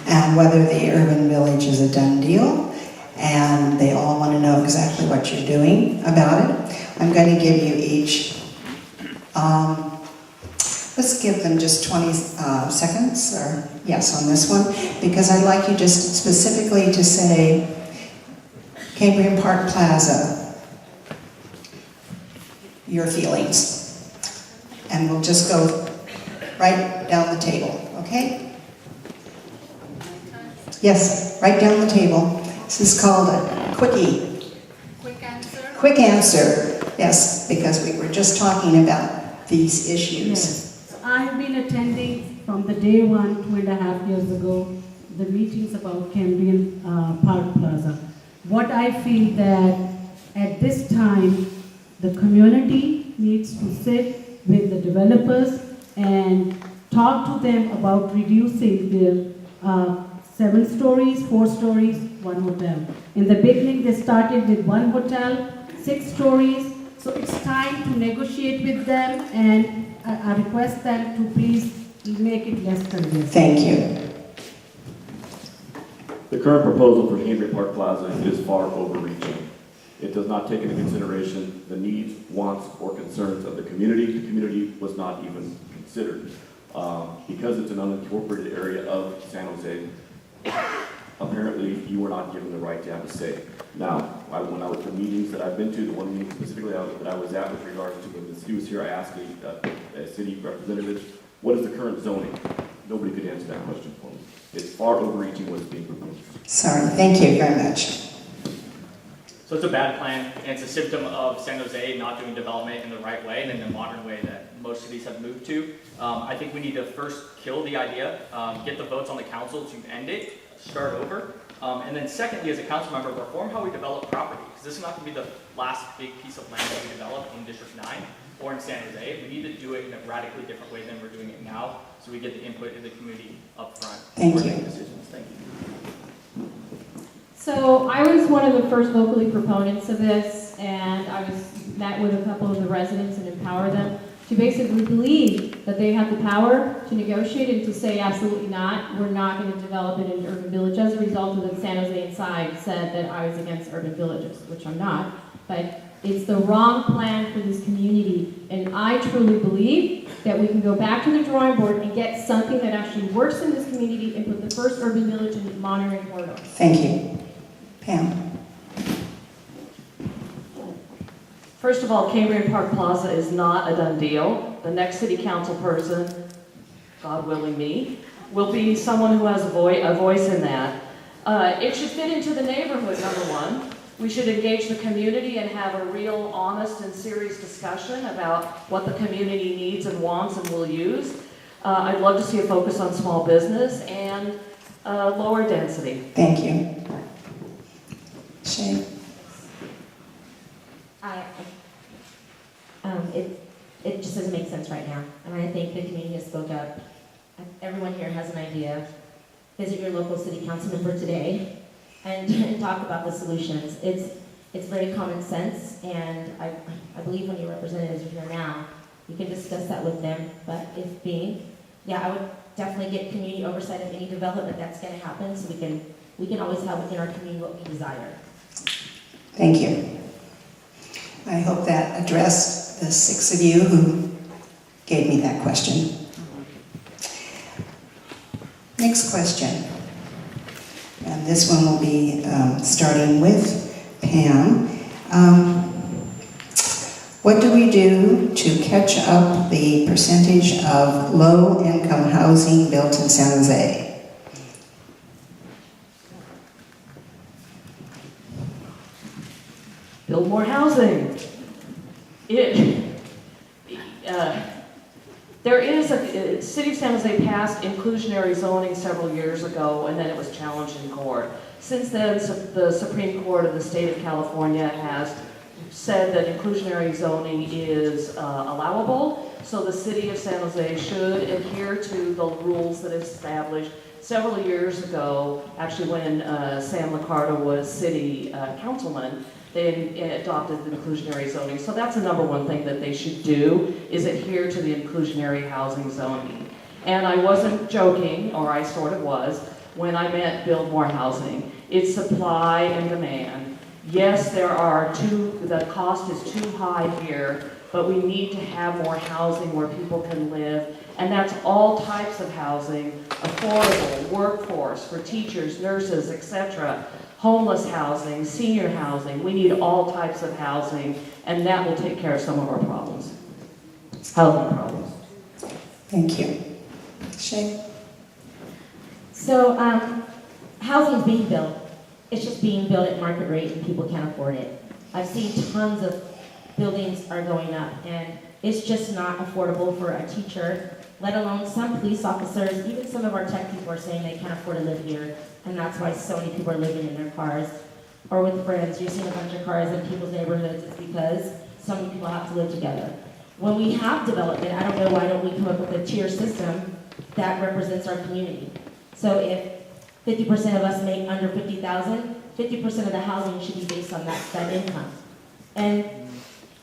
Speaker 4: and whether the urban village is a done deal. And they all want to know exactly what you're doing about it. I'm going to give you each, let's give them just 20 seconds, or yes, on this one, because I'd like you just specifically to say, Cambrian Park Plaza, your feelings. And we'll just go right down the table, okay? Yes, right down the table. This is called a quickie.
Speaker 6: Quick answer?
Speaker 4: Quick answer, yes, because we were just talking about these issues.
Speaker 11: Yes. So I have been attending from the day one, 2.5 years ago, the meetings about Cambrian Park Plaza. What I feel that at this time, the community needs to sit with the developers and talk to them about reducing their 7 stories, 4 stories, 1 hotel. In the beginning, they started with 1 hotel, 6 stories. So it's time to negotiate with them, and I request them to please make it less congested.
Speaker 4: Thank you.
Speaker 7: The current proposal for Cambrian Park Plaza is far overreaching. It does not take into consideration the needs, wants, or concerns of the community. The community was not even considered. Because it's an unincorporated area of San Jose, apparently you were not given the right to have a say. Now, when I was the meetings that I've been to, the one meeting specifically that I was at with regards to when the city was here, I asked the city representatives, what is the current zoning? Nobody could answer that question for me. It's far overreaching what is being proposed.
Speaker 4: Sorry, thank you very much.
Speaker 8: So it's a bad plan, and it's a symptom of San Jose not doing development in the right way and in the modern way that most cities have moved to. I think we need to first kill the idea, get the votes on the council to end it, start over, and then secondly, as a council member, reform how we develop property, because this is not going to be the last big piece of land that we develop in District 9 or in San Jose. We need to do it in a radically different way than we're doing it now, so we get the input of the community up front.
Speaker 4: Thank
Speaker 8: before
Speaker 4: you.
Speaker 8: making decisions. Thank you.
Speaker 5: So I was one of the first vocally proponents of this, and I met with a couple of the residents and empower them to basically believe that they have the power to negotiate and to say absolutely not, we're not going to develop it in an urban village. As a result of that, San Jose Inside said that I was against urban villages, which I'm not, but it's the wrong plan for this community. And I truly believe that we can go back to the drawing board and get something that actually works in this community and put the first urban village in the monitoring corridor.
Speaker 4: Thank you. Pam?
Speaker 9: First of all, Cambrian Park Plaza is not a done deal. The next city council person, God willing me, will be someone who has a voice in that. It should fit into the neighborhood, number one. We should engage the community and have a real honest and serious discussion about what the community needs and wants and will use. I'd love to see a focus on small business and lower density.
Speaker 4: Thank you. Shay?
Speaker 10: It just doesn't make sense right now. And I think the community has spoke up. Everyone here has an idea. Visit your local city council member today and talk about the solutions. It's very common sense, and I believe when your representatives are here now, you can discuss that with them. But I would definitely get community oversight of any development that's going to happen, so we can always have within our community what we desire.
Speaker 4: Thank you. I hope that addressed the 6 of you who gave me that question. Next question. And this one will be starting with Pam. What do we do to catch up the percentage of low-income housing built in San Jose?
Speaker 9: Build more housing. There is City of San Jose passed inclusionary zoning several years ago, and then it was challenged in court. Since then, the Supreme Court of the state of California has said that inclusionary zoning is allowable, so the City of San Jose should adhere to the rules that established several years ago, actually when Sam Liccardo was city councilman. They adopted the inclusionary zoning. So that's the number one thing that they should do, is adhere to the inclusionary housing zoning. And I wasn't joking, or I sort of was, when I meant build more housing. It's supply and demand. Yes, the cost is too high here, but we need to have more housing where people can live. And that's all types of housing, affordable, workforce, for teachers, nurses, etc. Homeless housing, senior housing. We need all types of housing, and that will take care of some of our problems, housing problems.
Speaker 4: Thank you. Shay?
Speaker 10: So, housing is being built. It's just being built at market rate and people can't afford it. I've seen tons of buildings are going up, and it's just not affordable for a teacher, let alone some police officers. Even some of our tech people are saying they can't afford to live here, and that's why so many people are living in their cars or with friends. You're seeing a bunch of cars in people's neighborhoods. It's because so many people have to live together. When we have development, I don't know why don't we come up with a tier system that represents our community. So if 50% of us make under 50,000, 50% of the housing should be based on that income. And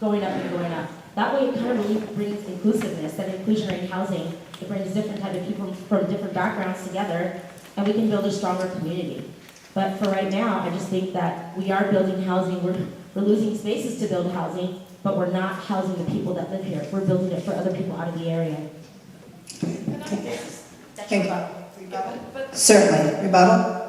Speaker 10: going up and going up. That way it kind of really brings inclusiveness, that inclusionary housing. It brings different type of people from different backgrounds together, and we can build a stronger community. But for right now, I just think that we are building housing. We're losing spaces to build housing, but we're not housing the people that live here. We're building it for other people out of the area.
Speaker 4: Certainly. Rebuttal?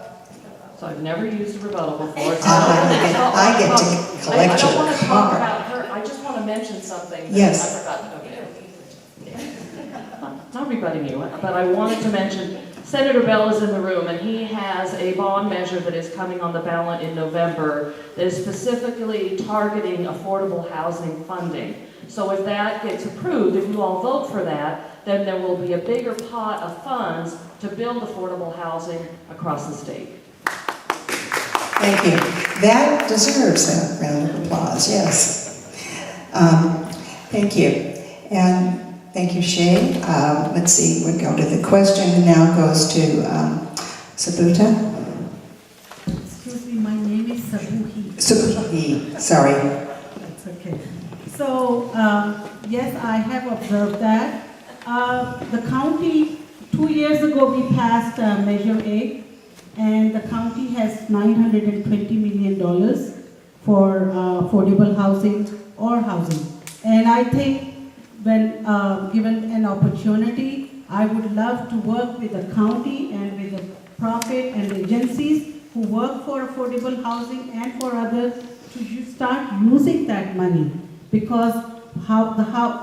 Speaker 9: So I've never used a rebuttal before. So
Speaker 4: I get to collect
Speaker 9: I don't want
Speaker 4: your
Speaker 9: to talk
Speaker 4: car.
Speaker 9: about her. I just want to mention something that
Speaker 4: Yes.
Speaker 9: I forgot. Okay. Not rebutting you, but I wanted to mention Senator Bell is in the room, and he has a bond measure that is coming on the ballot in November that is specifically targeting affordable housing funding. So if that gets approved, if you all vote for that, then there will be a bigger pot of funds to build affordable housing across the state.
Speaker 4: Thank you. That deserves a round of applause, yes. Thank you. And thank you, Shay. Let's see, we go to the question now goes to Sabuta.
Speaker 11: Excuse me, my name is Sabuhi.
Speaker 4: Sabuhi, sorry.
Speaker 11: That's okay. So, yes, I have observed that. The county, 2 years ago, we passed Measure A, and the county has $920 million for affordable housing or housing. And I think when given an opportunity, I would love to work with the county and with the profit and agencies who work for affordable housing and for others to start using that money. because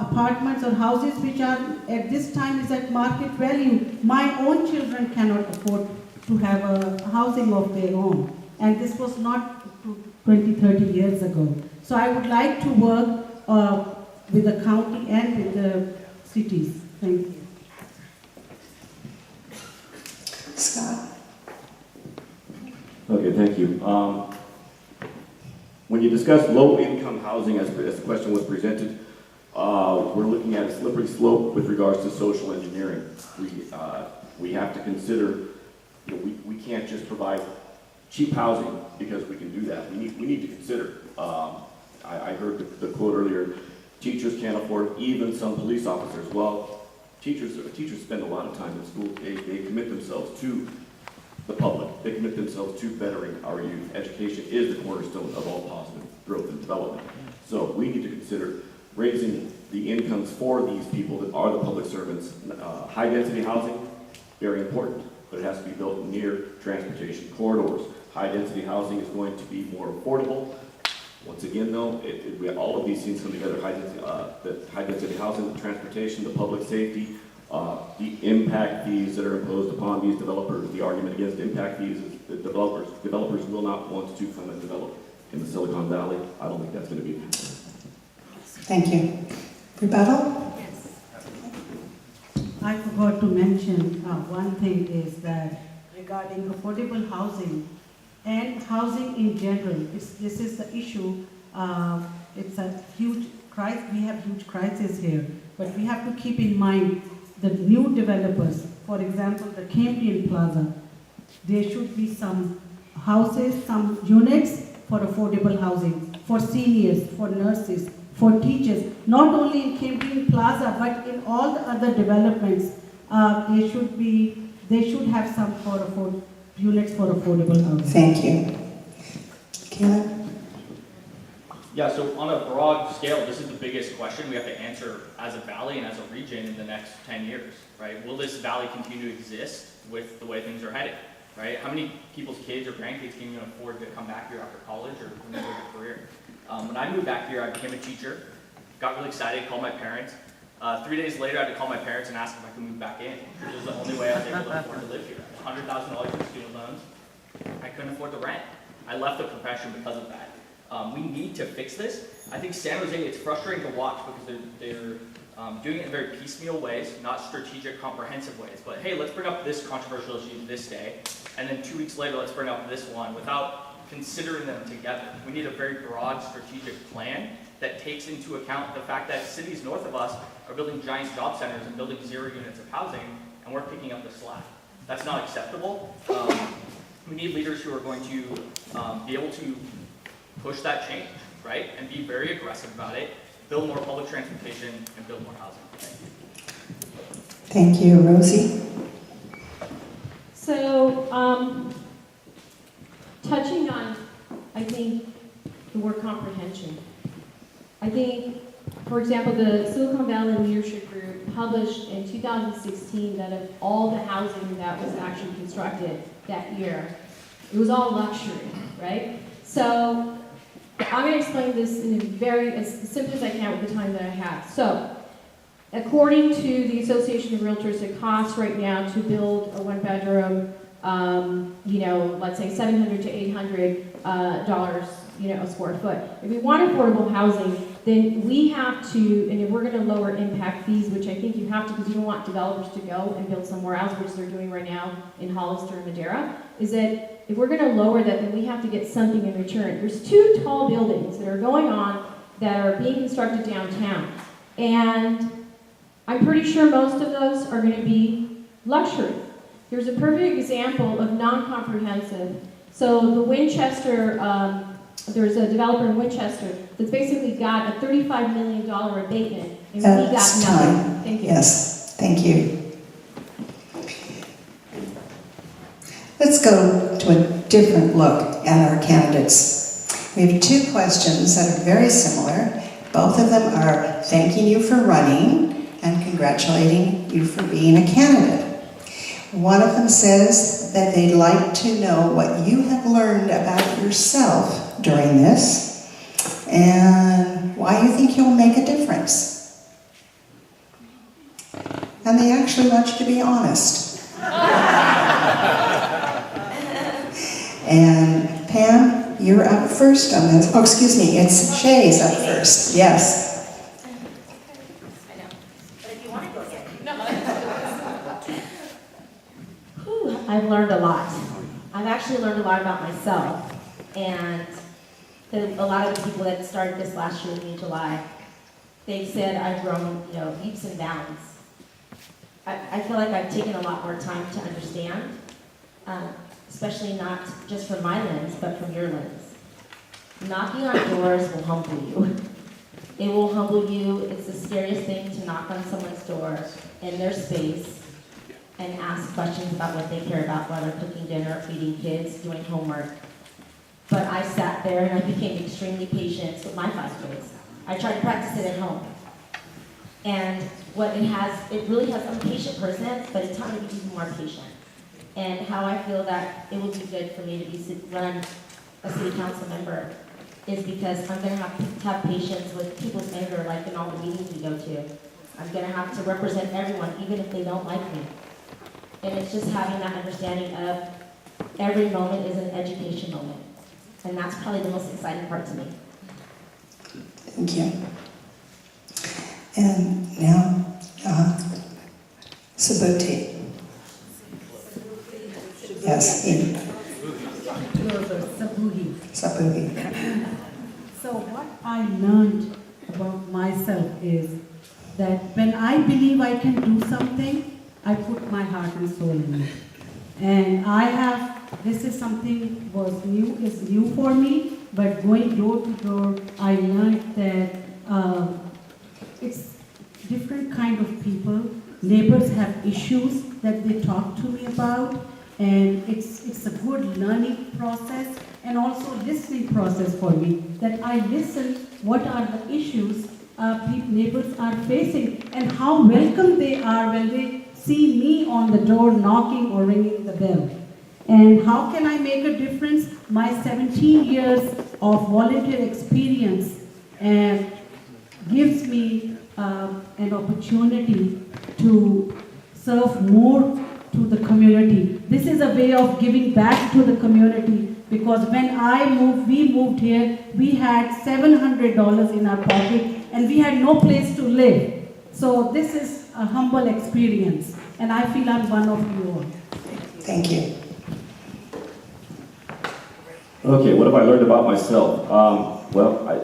Speaker 11: apartments or houses which are at this time is at market value, my own children cannot afford to have a housing of their own. And this was not 20, 30 years ago. So I would like to work with the county and with the cities. Thank you.
Speaker 4: Scott?
Speaker 7: Okay, thank you. When you discuss low-income housing, as the question was presented, we're looking at a slippery slope with regards to social engineering. We have to consider, we can't just provide cheap housing because we can do that. We need to consider. I heard the quote earlier, teachers can't afford, even some police officers. Well, teachers spend a lot of time in school. They commit themselves to the public. They commit themselves to bettering our youth. Education is the cornerstone of all positive growth and development. So we need to consider raising the incomes for these people that are the public servants. High-density housing, very important, but it has to be built near transportation corridors. High-density housing is going to be more affordable. Once again, though, all of these things come together: high-density housing, the transportation, the public safety, the impact fees that are imposed upon these developers. The argument against impact fees is that developers will not want to come and develop in the Silicon Valley. I don't think that's going to be a concern.
Speaker 4: Thank you. Rebuttal?
Speaker 11: I forgot to mention one thing is that regarding affordable housing and housing in general, this is the issue. It's a huge crisis. We have huge crisis here, but we have to keep in mind the new developers. For example, the Cambrian Plaza. There should be some houses, some units for affordable housing, for seniors, for nurses, for teachers, not only in Cambrian Plaza, but in all the other developments. They should have some units for affordable housing.
Speaker 4: Thank you. Keelan?
Speaker 8: Yeah, so on a broad scale, this is the biggest question we have to answer as a valley and as a region in the next 10 years, right? Will this valley continue to exist with the way things are headed, right? How many people's kids or grandkids can even afford to come back here after college or finish a career? When I moved back here, I became a teacher, got really excited, called my parents. 3 days later, I had to call my parents and ask if I could move back in. This was the only way I was able to afford to live here. $100,000 in student loans. I couldn't afford the rent. I left the profession because of that. We need to fix this. I think San Jose, it's frustrating to watch because they're doing it in very piecemeal ways, not strategic, comprehensive ways. But hey, let's bring up this controversial issue this day, and then 2 weeks later, let's bring up this one without considering them together. We need a very broad strategic plan that takes into account the fact that cities north of us are building giant job centers and building 0 units of housing, and we're picking up the slack. That's not acceptable. We need leaders who are going to be able to push that change, right? And be very aggressive about it, build more public transportation, and build more housing.
Speaker 4: Thank you. Rosie?
Speaker 5: So, touching on, I think, the word comprehension. I think, for example, the Silicon Valley Leadership Group published in 2016 that of all the housing that was actually constructed that year, it was all luxury, right? So, I'm going to explain this in as simple as I can with the time that I have. So, according to the Association of Realtors, it costs right now to build a one-bedroom, let's say $700 to $800 a square foot. If we want affordable housing, then we have to, and if we're going to lower impact fees, which I think you have to because you don't want developers to go and build somewhere else, which they're doing right now in Hollister and Madera, is that if we're going to lower that, then we have to get something in return. There's 2 tall buildings that are going on that are being constructed downtown. And I'm pretty sure most of those are going to be luxury. Here's a perfect example of non-comprehensive. So the Winchester, there's a developer in Winchester that's basically got a $35 million abatement, and we got nothing.
Speaker 4: Time.
Speaker 5: Thank you.
Speaker 4: Yes, thank you. Let's go to a different look at our candidates. We have 2 questions that are very similar. Both of them are thanking you for running and congratulating you for being a candidate. One of them says that they'd like to know what you have learned about yourself during this and why you think think you'll make a difference. And they actually want you to be honest. And Pam, you're up first on this. Oh, excuse me, it's Shay's up first. Yes.
Speaker 10: I've learned a lot. I've actually learned a lot about myself, and a lot of the people that started this last year with me in July, they've said I've grown, leaps and bounds. I feel like I've taken a lot more time to understand, especially not just from my lens, but from your lens. Knocking on doors will humble you. It will humble you. It's the scariest thing to knock on someone's door in their space and ask questions about what they care about while they're cooking dinner, feeding kids, doing homework. But I sat there and I became extremely patient with my 5 kids. I tried to practice it at home. And it really has, I'm a patient person, but it taught me to be even more patient. And how I feel that it would be good for me to run a city council member is because I'm gonna have to have patience with people's anger, like in all the meetings we go to. I'm gonna have to represent everyone, even if they don't like me. And it's just having that understanding of every moment is an education moment. And that's probably the most exciting part to me.
Speaker 4: Thank you. And now, Sabuti. Yes, he. Sabuhi.
Speaker 11: So what I learned about myself is that when I believe I can do something, I put my heart and soul in it. And this is something is new for me, but going door to door, I learned that it's different kind of people. Neighbors have issues that they talk to me about, and it's a good learning process and also listening process for me, that I listen what are the issues neighbors are facing and how welcome they are when they see me on the door knocking or ringing the bell. And how can I make a difference? My 17 years of volunteer experience gives me an opportunity to serve more to the community. This is a way of giving back to the community, because when we moved here, we had $700 in our pocket and we had no place to live. So this is a humble experience, and I feel I'm one of you all.
Speaker 4: Thank you.
Speaker 7: Okay, what have I learned about myself?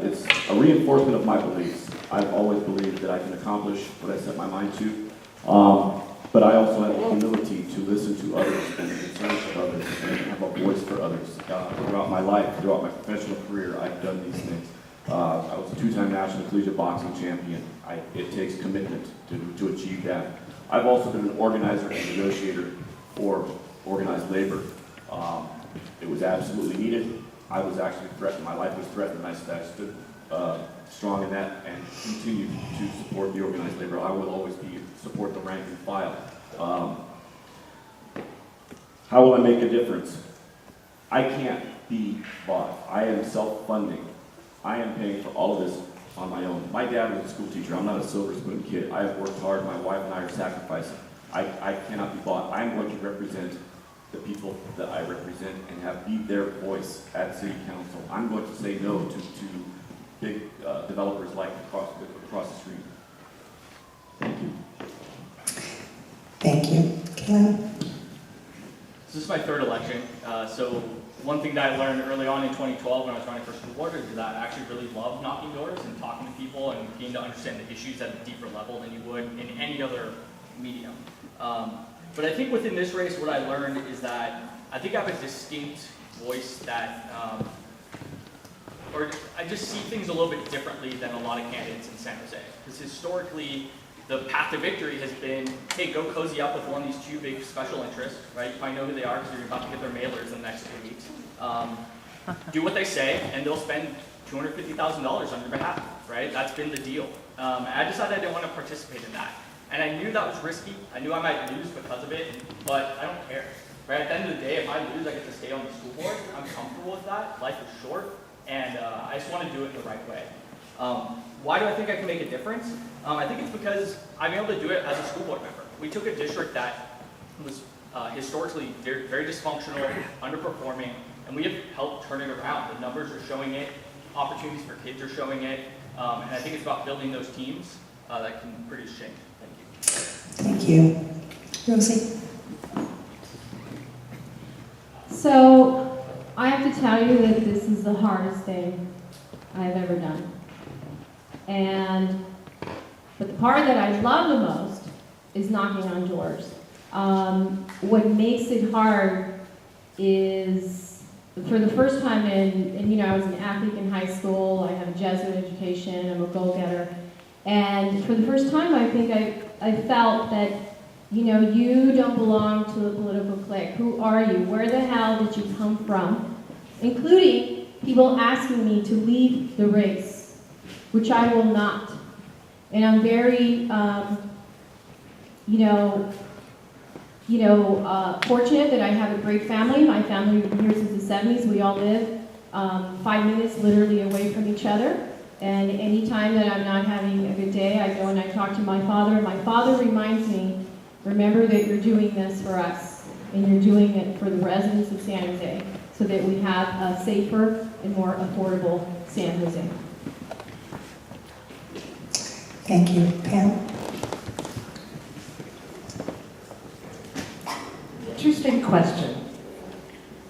Speaker 7: It's a reinforcement of my beliefs. I've always believed that I can accomplish what I set my mind to, but I also have the humility to listen to others and concerns of others and have a voice for others. Throughout my life, throughout my professional career, I've done these things. I was a 2-time national collegiate boxing champion. It takes commitment to achieve that. I've also been an organizer and negotiator for organized labor. It was absolutely needed. I was actually threatened. My life was threatened, and I stood strong in that and continue to support the organized labor. I will always support the rank and file. How will I make a difference? I can't be bought. I am self-funding. I am paying for all of this on my own. My dad was a school teacher. I'm not a silver spoon kid. I have worked hard. My wife and I are sacrificing. I cannot be bought. I'm going to represent the people that I represent and be their voice at City Council. I'm going to say no to big developers like across the street. Thank you.
Speaker 4: Thank you. Ken?
Speaker 8: This is my 3rd election. So one thing that I learned early on in 2012 when I was running for school board is that I actually really love knocking doors and talking to people and getting to understand the issues at a deeper level than you would in any other medium. But I think within this race, what I learned is that I think I have a distinct voice that, or I just see things a little bit differently than a lot of candidates in San Jose. Because historically, the path to victory has been, hey, go cozy up with one of these 2 big special interests, right? You might know who they are because you're about to get their mailers in the next 3 weeks. Do what they say, and they'll spend $250,000 on your behalf, right? That's been the deal. And I decided I didn't want to participate in that. And I knew that was risky. I knew I might lose because of it, but I don't care. Right? At the end of the day, if I lose, I get to stay on the school board. I'm comfortable with that. Life is short, and I just want to do it the right way. Why do I think I can make a difference? I think it's because I've been able to do it as a school board member. We took a district that was historically very, very dysfunctional, underperforming, and we have helped turn it around. The numbers are showing it, opportunities for kids are showing it, and I think it's about building those teams that can produce change. Thank you.
Speaker 4: Thank you. Rosie?
Speaker 5: So, I have to tell you that this is the hardest thing I've ever done. But the part that I love the most is knocking on doors. What makes it hard is, for the first time I was an athlete in high school, I have a Jesuit education, I'm a go-getter, and for the first time I think I felt that, you don't belong to a political clique. Who are you? Where the hell did you come from? Including people asking me to leave the race, which I will not. And I'm very, fortunate that I have a great family. My family has been here since the 70s. We all live 5 minutes literally away from each other. And anytime that I'm not having a good day, I go and I talk to my father. My father reminds me, remember that you're doing this for us, and you're doing it for the residents of San Jose, so that we have a safer and more affordable San Jose.
Speaker 4: Thank you. Pam?
Speaker 9: Interesting question.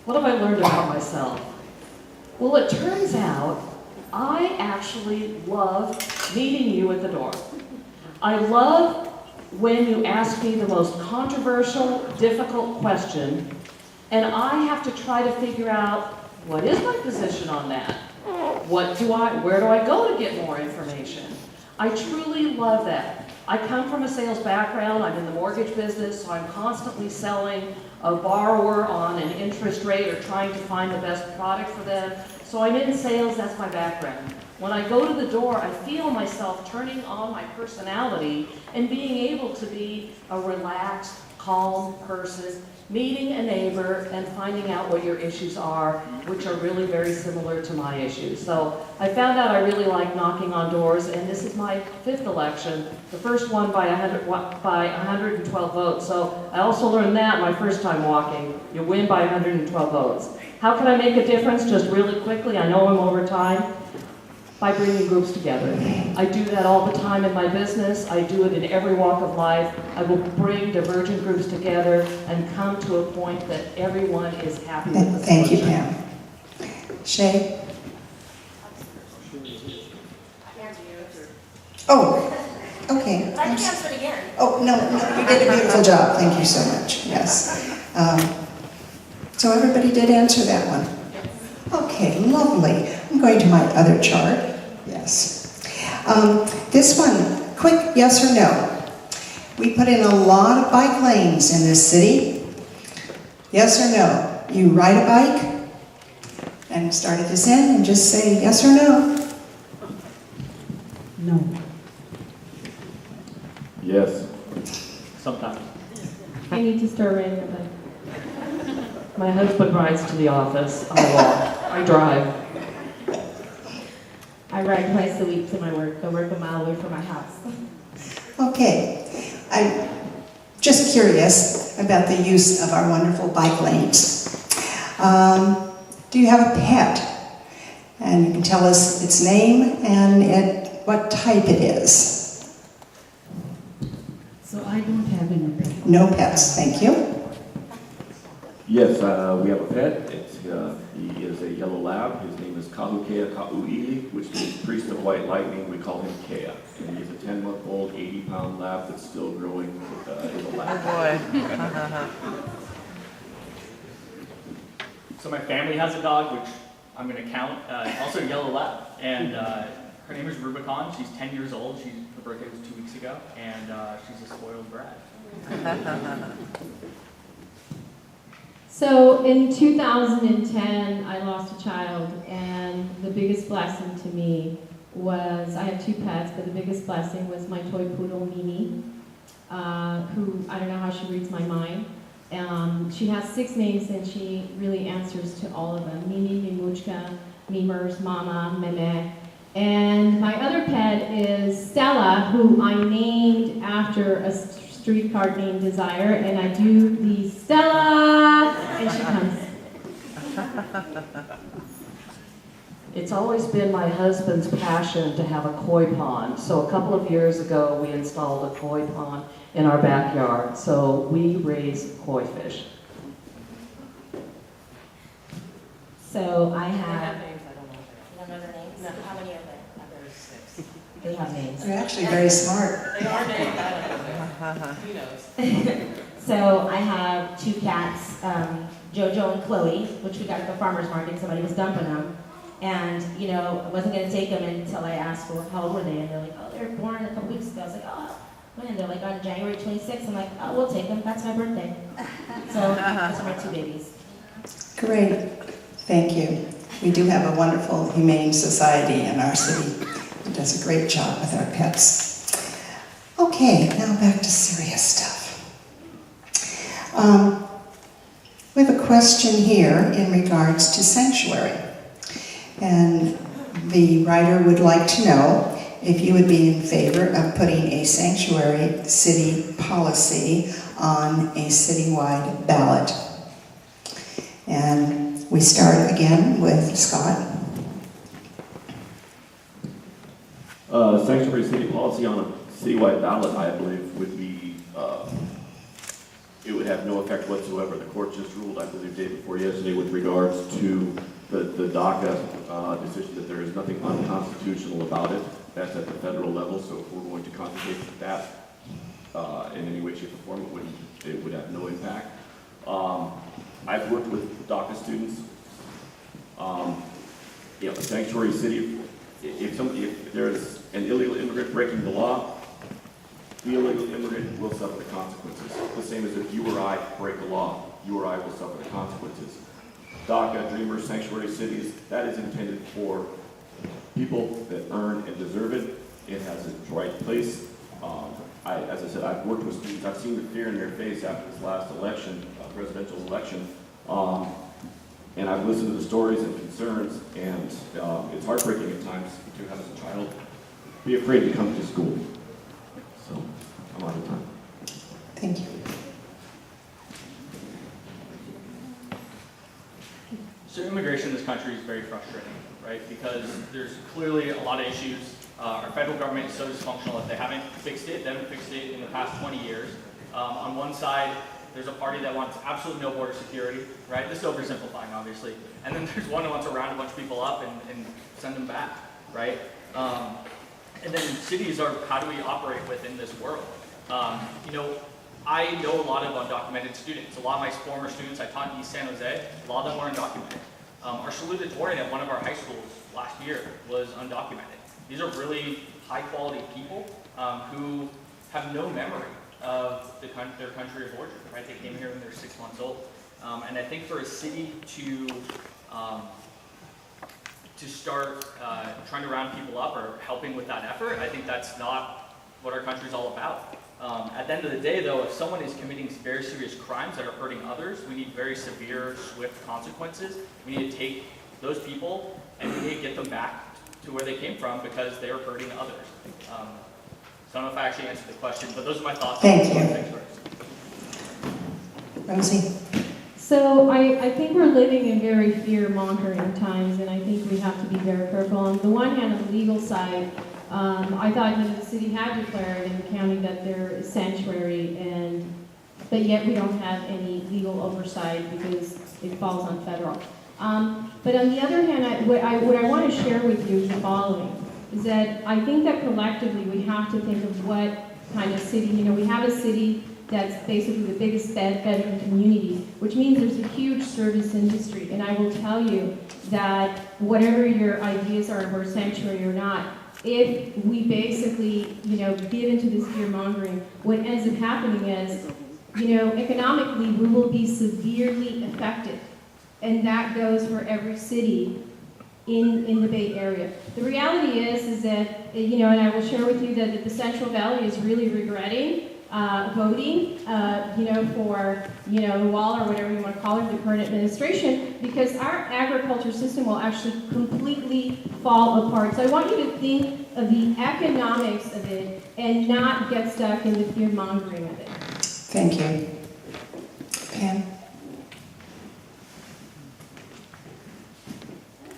Speaker 9: What have I learned about myself? Well, it turns out I actually love meeting you at the door. I love when you ask me the most controversial, difficult question, and I have to try to figure out, what is my position on that? Where do I go to get more information? I truly love that. I come from a sales background. I'm in the mortgage business, so I'm constantly selling a borrower on an interest rate or trying to find the best product for them. So I'm in sales, that's my background. When I go to the door, I feel myself turning on my personality and being able to be a relaxed, calm person, meeting a neighbor and finding out what your issues are, which are really very similar to my issues. So I found out I really like knocking on doors, and this is my 5th election, the first one by 112 votes. So I also learned that my first time walking, you win by 112 votes. How can I make a difference? Just really quickly, I know I'm over time. By bringing groups together. I do that all the time in my business. I do it in every walk of life. I will bring divergent groups together and come to a point that everyone is happy with the
Speaker 4: Thank you,
Speaker 9: solution.
Speaker 4: Pam. Shay? Oh, okay.
Speaker 6: I can answer it again.
Speaker 4: Oh, no, you did a beautiful job. Thank you so much. Yes. So everybody did answer that one. Okay, lovely. I'm going to my other chart. Yes. This one, quick yes or no. We put in a lot of bike lanes in this city. Yes or no? You ride a bike? And start at this end and just say yes or no.
Speaker 11: No.
Speaker 7: Yes.
Speaker 8: Sometimes.
Speaker 5: I need to start writing about it.
Speaker 9: My husband rides to the office. I walk. I drive.
Speaker 10: I ride twice a week to my work. I work a mile away from my house.
Speaker 4: Okay. I'm just curious about the use of our wonderful bike lanes. Do you have a pet? And you can tell us its name and what type it is.
Speaker 11: So I don't have any pet.
Speaker 4: No pets, thank you.
Speaker 7: Yes, we have a pet. He is a yellow lab. His name is Kahukea Kauili, which means priest of white lightning. We call him Kea. And he's a 10-month-old, 80-pound lab that's still growing in the lab.
Speaker 8: So my family has a dog, which I'm going to count, also a yellow lab. And her name is Rubicon. She's 10 years old. Her birthday was 2 weeks ago. And she's a spoiled brat.
Speaker 5: So in 2010, I lost a child, and the biggest blessing to me was, I have 2 pets, but the biggest blessing was my toy poodle, Mimi, who, I don't know how she reads my mind. She has 6 names, and she really answers to all of them. Mimi, Mimuchka, Mimers, Mama, Meme. And my other pet is Stella, who I named after a streetcar named Desire, and I do the Stella, and she comes.
Speaker 9: It's always been my husband's passion to have a koi pond. So a couple of years ago, we installed a koi pond in our backyard. So we raise koi fish.
Speaker 10: So I have,
Speaker 9: names, I don't know.
Speaker 10: you don't know their names? No. How many are there? There's 6. They have names.
Speaker 4: They're actually very smart.
Speaker 9: They are named, I don't know. He knows.
Speaker 10: So I have 2 cats, Jojo and Chloe, which we got at the farmer's market. Somebody was dumping them. And, you know, I wasn't going to take them until I asked for how old were they. And they're like, oh, they were born a couple weeks ago. I was like, oh, when? They're like, on January 26th. I'm like, oh, we'll take them. That's my birthday. So those are my 2 babies.
Speaker 4: Great, thank you. We do have a wonderful humane society in our city. It does a great job with our pets. Okay, now back to serious stuff. We have a question here in regards to sanctuary. And the writer would like to know if you would be in favor of putting a sanctuary city policy on a citywide ballot. And we start again with Scott.
Speaker 7: Sanctuary city policy on a citywide ballot, I believe, would be, it would have no effect whatsoever. The court just ruled, I believe, day before yesterday with regards to the DACA decision that there is nothing unconstitutional about it. That's at the federal level, so if we're going to contemplate that in any way, shape, or form, it would have no impact. I've worked with DACA students. You know, a sanctuary city, if there's an illegal immigrant breaking the law, the illegal immigrant will suffer the consequences. The same as if you or I break the law, you or I will suffer the consequences. DACA, Dreamers, sanctuary cities, that is intended for people that earn and deserve it. It has its right place. As I said, I've worked with students. I've seen the fear in their face after this last election, presidential election, and I've listened to the stories and concerns, and it's heartbreaking at times to have as a child be afraid to come to school. So, I'm out of time.
Speaker 4: Thank you.
Speaker 8: So immigration in this country is very frustrating, right? Because there's clearly a lot of issues. Our federal government is so dysfunctional that they haven't fixed it. They haven't fixed it in the past 20 years. On one side, there's a party that wants absolutely no border security, right? This is oversimplifying, obviously. And then there's one who wants to round a bunch of people up and send them back, right? And then cities are, how do we operate within this world? You know, I know a lot of undocumented students. A lot of my former students, I taught in East San Jose, a lot of them were undocumented. Our salutatorian at one of our high schools last year was undocumented. These are really high quality people who have no memory of their country of origin, right? They came here when they were 6 months old. And I think for a city to start trying to round people up or helping with that effort, I think that's not what our country's all about. At the end of the day, though, if someone is committing very serious crimes that are hurting others, we need very severe, swift consequences. We need to take those people and we need to get them back to where they came from because they are hurting others. So I don't know if I actually answered the question, but those are my thoughts.
Speaker 4: Thank you. Rosie?
Speaker 5: So I think we're living in very fear-mongering times, and I think we have to be very careful. On the one hand, on the legal side, I thought the city had declared in the county that there is sanctuary, but yet we don't have any legal oversight because it falls on federal. But on the other hand, what I want to share with you is the following, is that I think that collectively we have to think of what kind of city, we have a city that's basically the biggest veteran community, which means there's a huge service industry. And I will tell you that whatever your ideas are about sanctuary or not, if we basically, give into this fear-mongering, what ends up happening is, economically we will be severely affected. And that goes for every city in the Bay Area. The reality is that, and I will share with you that the Central Valley is really regretting voting, for, the wall or whatever you want to call it, the current administration, because our agriculture system will actually completely fall apart. So I want you to think of the economics of it and not get stuck in the fear-mongering of it.
Speaker 4: Thank you. Pam?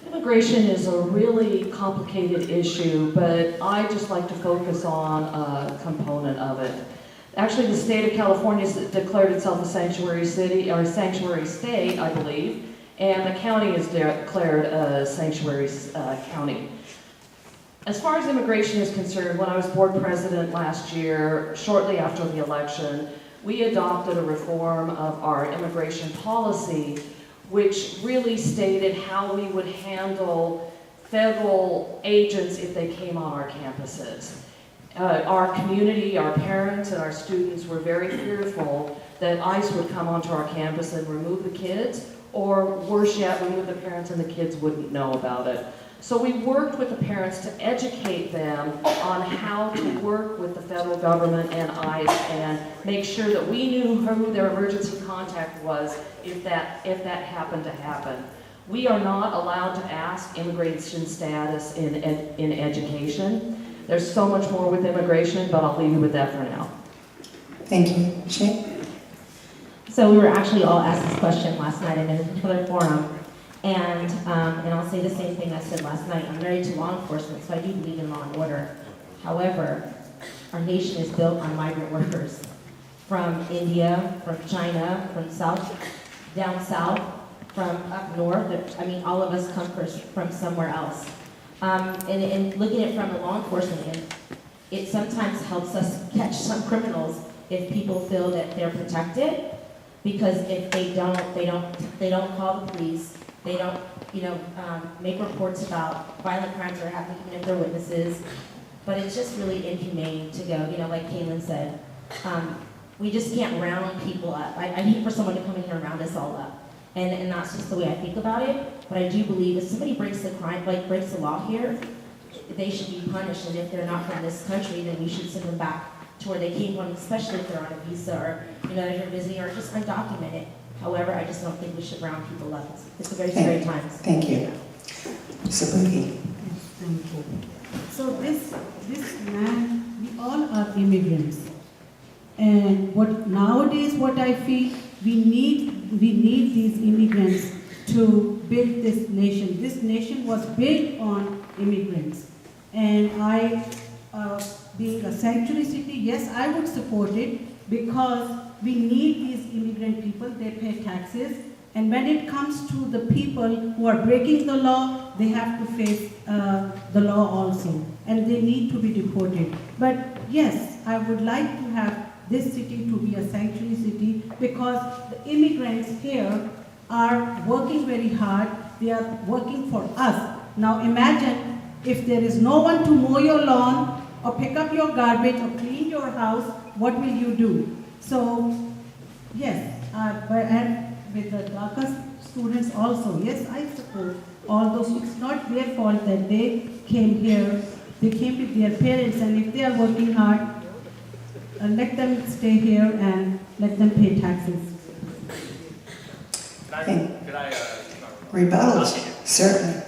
Speaker 9: Immigration is a really complicated issue, but I just like to focus on a component of it. Actually, the state of California has declared itself a sanctuary city, or a sanctuary state, I believe, and the county is declared a sanctuary county. As far as immigration is concerned, when I was board president last year, shortly after the election, we adopted a reform of our immigration policy, which really stated how we would handle federal agents if they came on our campuses. Our community, our parents, and our students were very fearful that ICE would come onto our campus and remove the kids, or worse yet, remove the parents and the kids wouldn't know about it. So we worked with the parents to educate them on how to work with the federal government and ICE and make sure that we knew who their emergency contact was if that happened to happen. We are not allowed to ask immigration status in education. There's so much more with immigration, but I'll leave you with that for now.
Speaker 4: Thank you. Shay?
Speaker 10: So we were actually all asked this question last night in another forum, and I'll say the same thing I said last night. I'm married to law enforcement, so I do believe in law and order. However, our nation is built on migrant workers from India, from China, from down south, from up north. I mean, all of us come from somewhere else. And looking at it from the law enforcement end, it sometimes helps us catch some criminals if people feel that they're protected, because if they don't call the police, they don't, make reports about violent crimes that are happening, even if they're witnesses. But it's just really inhumane to go, like Kaylin said, we just can't round people up. I hate for someone to come in here and round us all up. And that's just the way I think about it. But I do believe if somebody breaks the law here, they should be punished. And if they're not from this country, then we should send them back to where they came from, especially if they're on a visa or, they're visiting or just undocumented. However, I just don't think we should round people up. It's a very scary time.
Speaker 4: Thank you. Sabuki.
Speaker 11: Thank you. So this land, we all are immigrants. And nowadays what I feel, we need these immigrants to build this nation. This nation was built on immigrants. And being a sanctuary city, yes, I would support it because we need these immigrant people. They pay taxes. And when it comes to the people who are breaking the law, they have to face the law also. And they need to be deported. But yes, I would like to have this city to be a sanctuary city because the immigrants here are working very hard. They are working for us. Now imagine if there is no one to mow your lawn or pick up your garbage or clean your house, what will you do? So yes, and with the DACA students also, yes, I support all those. It's not their fault that they came here. They came with their parents, and if they are working hard, let them stay here and let them pay taxes.
Speaker 8: Could I
Speaker 4: Rebuttals, certainly.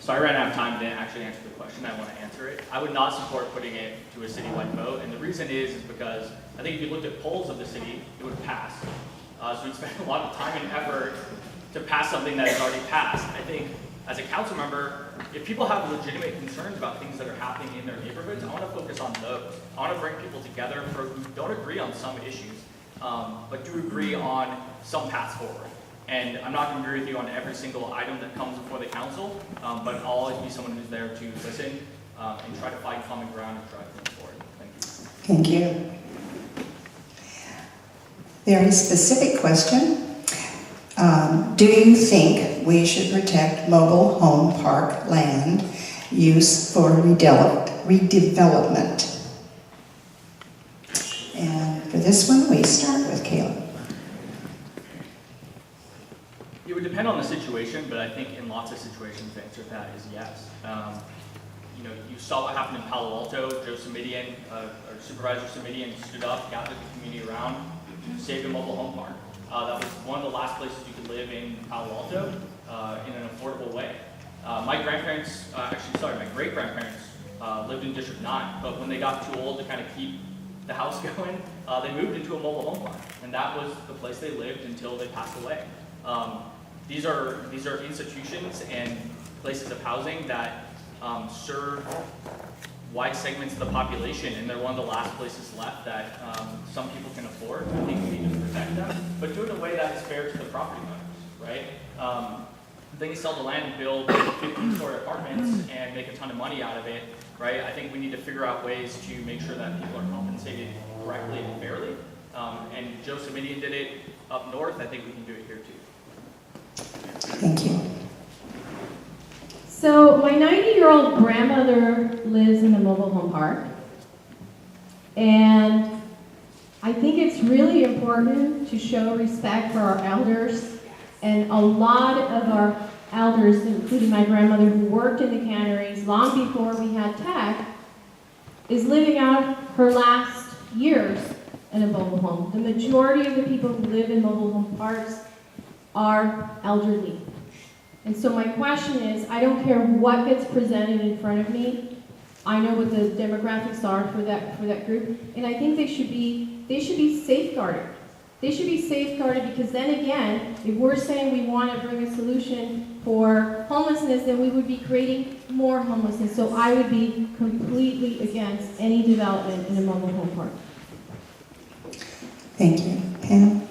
Speaker 8: So I ran out of time and didn't actually answer the question. I want to answer it. I would not support putting it to a citywide vote, and the reason is because I think if you looked at polls of the city, it would pass. So we'd spend a lot of time and effort to pass something that has already passed. I think as a council member, if people have legitimate concerns about things that are happening in their neighborhoods, I want to focus on those. I want to bring people together who don't agree on some issues, but do agree on some paths forward. And I'm not going to agree with you on every single item that comes before the council, but I'll always be someone who's there to listen and try to find common ground and drive things forward. Thank you.
Speaker 4: Thank you. Very specific question. Do you think we should protect mobile home park land use for redevelopment? And for this one, we start with Caleb.
Speaker 8: It would depend on the situation, but I think in lots of situations the answer to that is yes. you saw what happened in Palo Alto. Joe Simidian, or Supervisor Simidian, stood up, gathered the community around, saved a mobile home park. That was one of the last places you could live in Palo Alto in an affordable way. My great-grandparents lived in District 9, but when they got too old to kind of keep the house going, they moved into a mobile home park, and that was the place they lived until they passed away. These are institutions and places of housing that serve wide segments of the population, and they're one of the last places left that some people can afford. I think we need to protect them, but do it in a way that is fair to the property owners, right? Then you sell the land and build 15-story apartments and make a ton of money out of it, right? I think we need to figure out ways to make sure that people are compensated correctly and fairly. And Joe Simidian did it up north. I think we can do it here too.
Speaker 4: Thank you.
Speaker 5: So my 90-year-old grandmother lives in a mobile home park, and I think it's really important to show respect for our elders, and a lot of our elders, including my grandmother who worked in the canneries long before we had tech, is living out her last years in a mobile home. The majority of the people who live in mobile home parks are elderly. And so my question is, I don't care what gets presented in front of me. I know what the demographics are for that group, and I think they should be safeguarded. They should be safeguarded because then again, if we're saying we want to bring a solution for homelessness, then we would be creating more homelessness. So I would be completely against any development in a mobile home park.
Speaker 4: Thank you. Pam?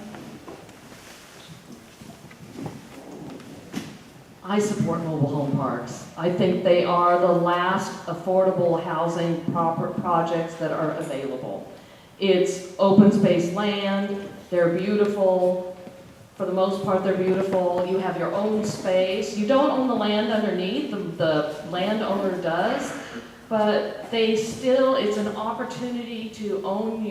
Speaker 9: I support mobile home parks. I think they are the last affordable housing projects that are available. It's open space land, they're beautiful. For the most part, they're beautiful. You have your own space. You don't own the land underneath, the landowner does, but it's an opportunity to own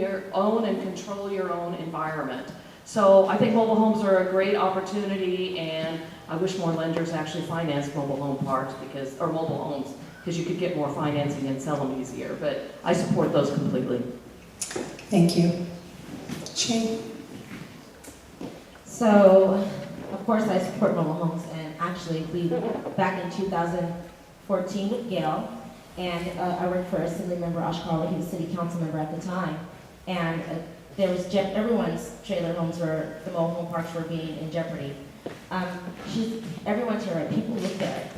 Speaker 9: and control your own environment. So I think mobile homes are a great opportunity, and I wish more lenders actually financed mobile home parks or mobile homes, because you could get more financing and sell them easier. But I support those completely.
Speaker 4: Thank you. Shane?
Speaker 10: So, of course, I support mobile homes, and actually, back in 2014 with Gail, and I worked for Assemblymember Ashkawa, he was city council member at the time, and there was everyone's trailer homes were, the mobile home parks were being in jeopardy. Everyone's here, people live there,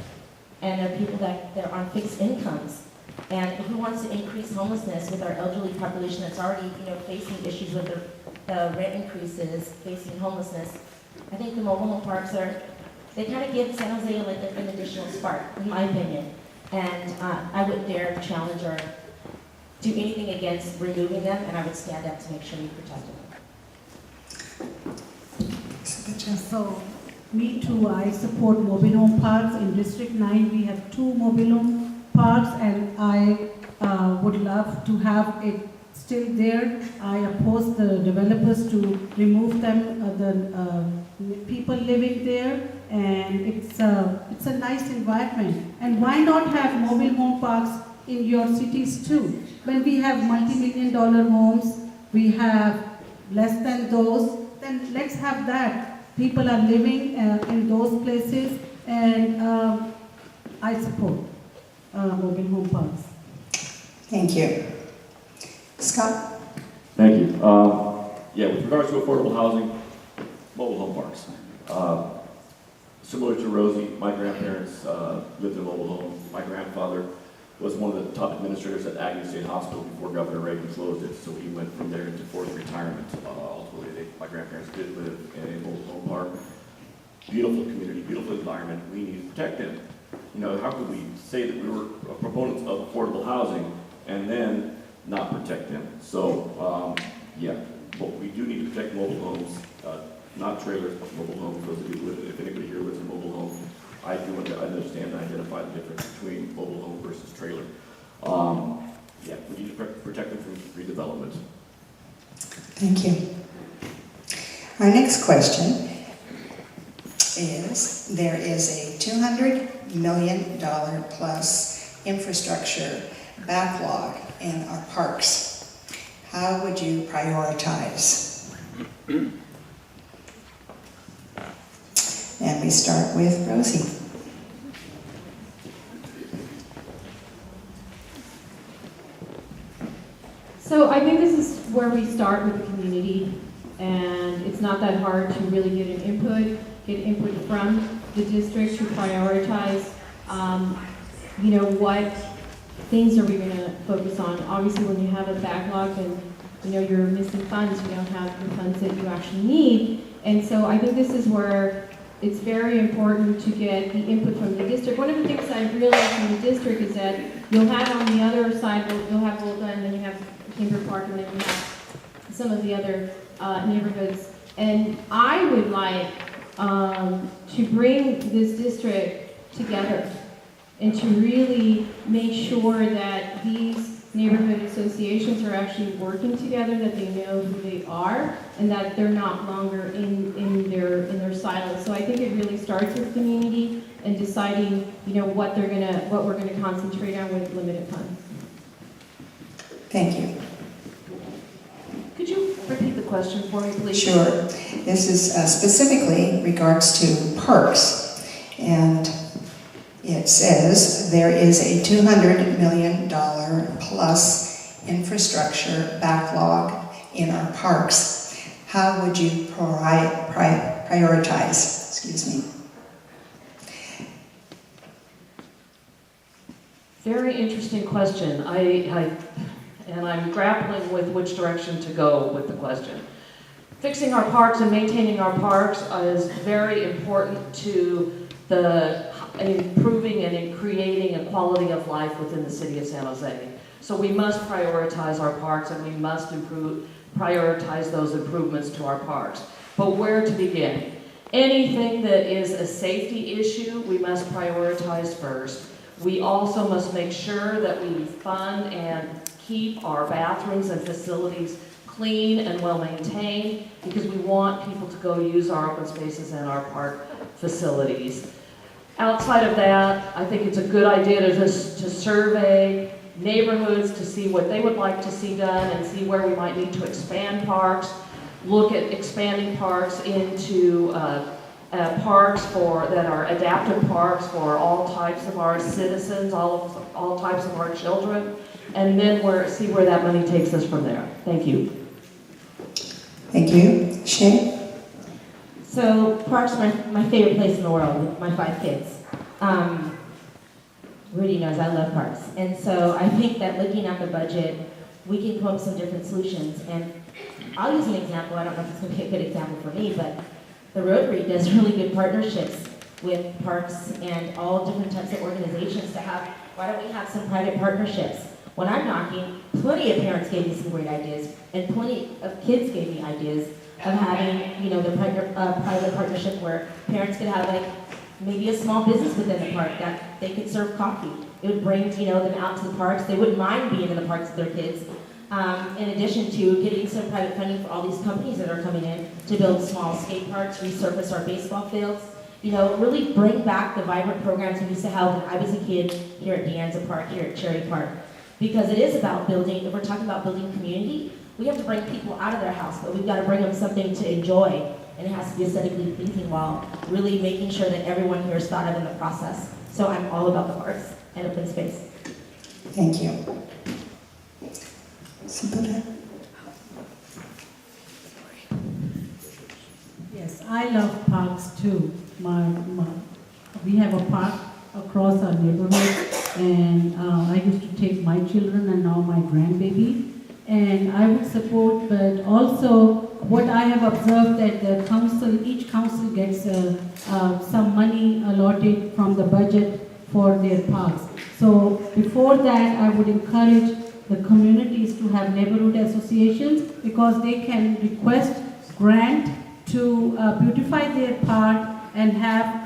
Speaker 10: and there are people that they're on fixed incomes. And who wants to increase homelessness with our elderly population that's already, facing issues with the rent increases, facing homelessness? I think the mobile home parks they kind of give San Jose like an additional spark, in my opinion. And I wouldn't dare challenge or do anything against removing them, and I would stand up to make sure we protect them.
Speaker 11: So, me too, I support mobile home parks. In District 9, we have 2 mobile home parks, and I would love to have it still there. I oppose the developers to remove them, the people living there, and it's a nice environment. And why not have mobile home parks in your cities too? When we have multi-million-dollar homes, we have less than those, then let's have that. People are living in those places, and I support mobile home parks.
Speaker 4: Thank you. Scott?
Speaker 7: Thank you. With regards to affordable housing, mobile home parks. Similar to Rosie, my grandparents lived in a mobile home. My grandfather was one of the top administrators at Agnew State Hospital before Governor Reagan closed it, so he went from there into forced retirement. Ultimately, my grandparents did live in a mobile home park. Beautiful community, beautiful environment. We need to protect them. How could we say that we were proponents of affordable housing and then not protect them? So, but we do need to protect mobile homes, not trailers, but mobile homes. Those of you if anybody here lives in a mobile home, I do understand and identify the difference between mobile home versus trailer. We need to protect them from redevelopment.
Speaker 4: Thank you. Our next question is, there is a $200 million plus infrastructure backlog in our parks, how would you prioritize? And we start with Rosie.
Speaker 5: So I think this is where we start with the community, and it's not that hard to really get input from the district to prioritize, what things are we going to focus on. Obviously, when you have a backlog and you're missing funds, you don't have the funds that you actually need, and so I think this is where it's very important to get the input from the district. One of the things I realized from the district is that you'll have on the other side, you'll have Volta, and then you have Kimber Park, and then you have some of the other neighborhoods. And I would like to bring this district together and to really make sure that these neighborhood associations are actually working together, that they know who they are, and that they're not longer in their silos. So I think it really starts with community and deciding, what we're gonna concentrate on with limited funds.
Speaker 4: Thank you.
Speaker 9: Could you repeat the question for me, please?
Speaker 4: Sure. This is specifically regards to parks. And it says there is a $200 million plus infrastructure backlog in our parks. How would you prioritize? Excuse me.
Speaker 9: Very interesting question. And I'm grappling with which direction to go with the question. Fixing our parks and maintaining our parks is very important to the improving and creating a quality of life within the city of San Jose. So we must prioritize our parks, and we must prioritize those improvements to our parks. But where to begin? Anything that is a safety issue, we must prioritize first. We also must make sure that we fund and keep our bathrooms and facilities clean and well maintained, because we want people to go use our open spaces and our park facilities. Outside of that, I think it's a good idea to survey neighborhoods to see what they would like to see done and see where we might need to expand parks, look at expanding parks into parks that are adaptive parks for all types of our citizens, all types of our children, and then see where that money takes us from there. Thank you.
Speaker 4: Thank you. Shay?
Speaker 10: So parks are my favorite place in the world with my 5 kids. Rudy knows I love parks. And so I think that looking at the budget, we can come up with some different solutions. And I'll use an example. I don't know if it's going to be a good example for me, but the Rotary does really good partnerships with parks and all different types of organizations to have. Why don't we have some private partnerships? When I'm knocking, plenty of parents gave me some great ideas, and plenty of kids gave me ideas of having, the private partnership where parents could have maybe a small business within the park that they could serve coffee. It would bring, them out to the parks. They wouldn't mind being in the parks with their kids. In addition to getting some private funding for all these companies that are coming in to build small skate parks, resurface our baseball fields, really bring back the vibrant programs we used to have when I was a kid here at De Anza Park, here at Cherry Park. Because it is about building, if we're talking about building community, we have to bring people out of their house, but we've got to bring them something to enjoy. And it has to be aesthetically pleasing while really making sure that everyone here is thought of in the process. So I'm all about the parks and open space.
Speaker 4: Thank you. Subodha?
Speaker 11: Yes, I love parks too. We have a park across our neighborhood, and I used to take my children and now my grandbaby. And I would support, but also what I have observed that the council, each council gets some money allotted from the budget for their parks. So before that, I would encourage the communities to have neighborhood associations, because they can request grant to beautify their park and have,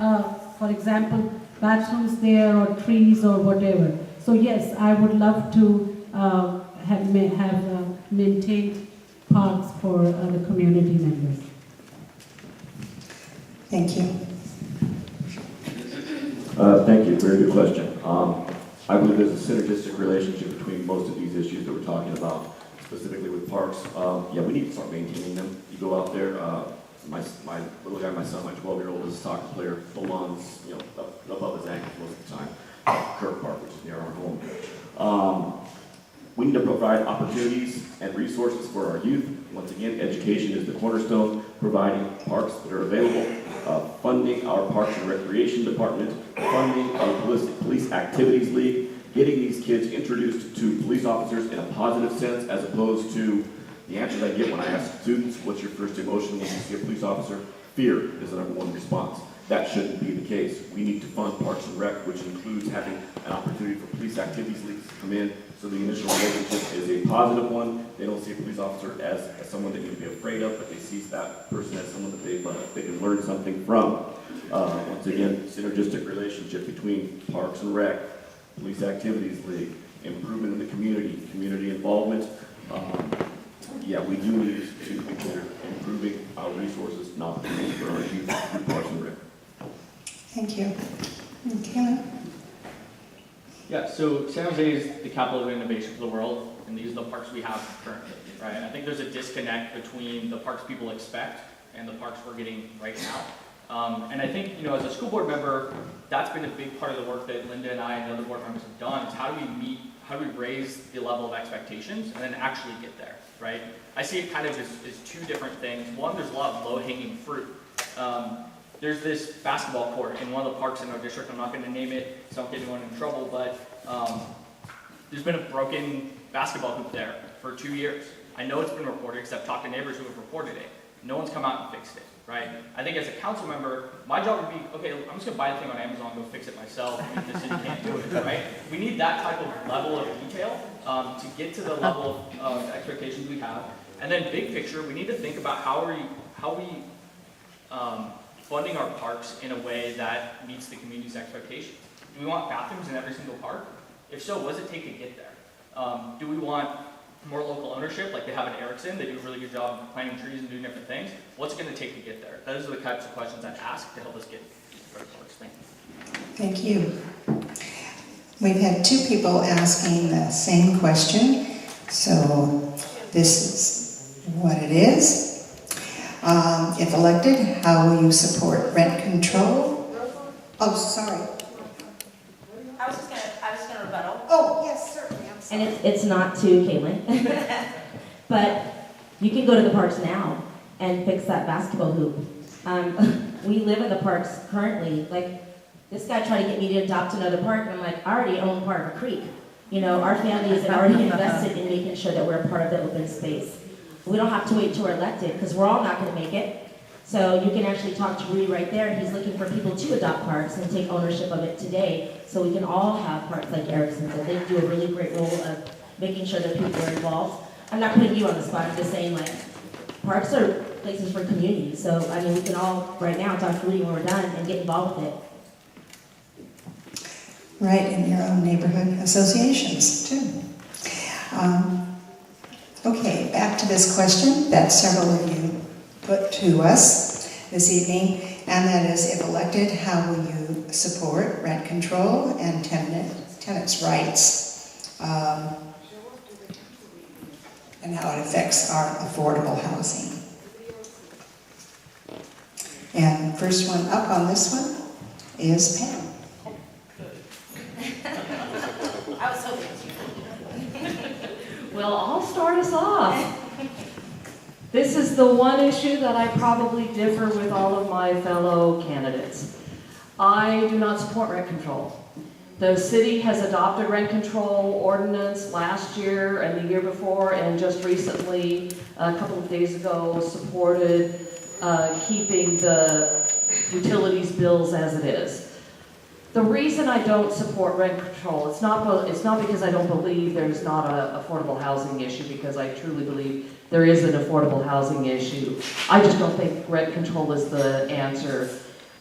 Speaker 11: for example, bathrooms there or trees or whatever. So yes, I would love to have maintained parks for the community members.
Speaker 4: Thank you.
Speaker 7: Thank you. Very good question. I believe there's a synergistic relationship between most of these issues that we're talking about, specifically with parks. Yeah, we need to start maintaining them. You go out there, my little guy, my son, my 12-year-old is a soccer player, full lawns, you know, up above his ankles most of the time. Kirk Park, which is near our home. We need to provide opportunities and resources for our youth. Once again, education is the cornerstone, providing parks that are available, funding our Parks and Recreation Department, funding our Police Activities League, getting these kids introduced to police officers in a positive sense, as opposed to the answers I get when I ask students, what's your first emotion when you see a police officer? Fear is the #1 response. That shouldn't be the case. We need to fund Parks and Rec, which includes having an opportunity for police activities leagues to come in, so the initial relationship is a positive one. They don't see a police officer as someone they need to be afraid of, but they see that person as someone that they can learn something from. Once again, synergistic relationship between Parks and Rec, Police Activities League, improvement in the community involvement. Yeah, we do need to consider improving our resources and opportunities for our youth through Parks and Rec.
Speaker 4: Thank you. Kayla?
Speaker 8: Yeah, so San Jose is the capital of innovation for the world, and these are the parks we have currently, right? I think there's a disconnect between the parks people expect and the parks we're getting right now. And I think, you know, as a school board member, that's been a big part of the work that Linda and I and the other board members have done, is how do we raise the level of expectations and then actually get there, right? I see it kind of as two different things. One, there's a lot of low-hanging fruit. There's this basketball court in one of the parks in our district. I'm not going to name it, so I don't get anyone in trouble, but there's been a broken basketball hoop there for 2 years. I know it's been reported, because I've talked to neighbors who have reported it. No one's come out and fixed it, right? I think as a council member, my job would be, okay, I'm just going to buy the thing on Amazon and go fix it myself. I mean, the city can't do it, right? We need that type of level of detail to get to the level of expectations we have. And then big picture, we need to think about how we funding our parks in a way that meets the community's expectations. Do we want bathrooms in every single park? If so, what does it take to get there? Do we want more local ownership, like they have in Erickson? They do a really good job of planting trees and doing different things. What's it going to take to get there? Those are the types of questions I'd ask to help us get better parks. Thank you.
Speaker 4: Thank you. We've had 2 people asking the same question, so this is what it is. If elected, how will you support rent control? Oh, sorry.
Speaker 10: I was gonna rebuttal.
Speaker 4: Oh, yes, certainly. I'm sorry.
Speaker 10: And it's not to Caitlin, but you can go to the parks now and fix that basketball hoop. We live in the parks currently. Like, this guy tried to get me to adopt another park, and I'm like, I already own Parker Creek. You know, our family is already invested in making sure that we're a part of the open space. We don't have to wait till we're elected, because we're all not going to make it. So you can actually talk to Rudy right there, and he's looking for people to adopt parks and take ownership of it today, so we can all have parks like Erickson. So they do a really great role of making sure that people are involved. I'm not putting you on the spot, I'm just saying, like, parks are places for community. So, I mean, we can all, right now, talk to Rudy when we're done and get involved with it.
Speaker 4: Right, in your own neighborhood associations, too. Okay, back to this question that several of you put to us this evening, and that is, if elected, how will you support rent control and tenants' rights, and how it affects our affordable housing? And first one up on this one is Pam.
Speaker 10: I was hoping.
Speaker 9: Well, I'll start us off. This is the one issue that I probably differ with all of my fellow candidates. I do not support rent control. The city has adopted rent control ordinance last year and the year before, and just recently, a couple of days ago, supported keeping the utilities bills as it is. The reason I don't support rent control, it's not because I don't believe there's not an affordable housing issue, because I truly believe there is an affordable housing issue. I just don't think rent control is the answer.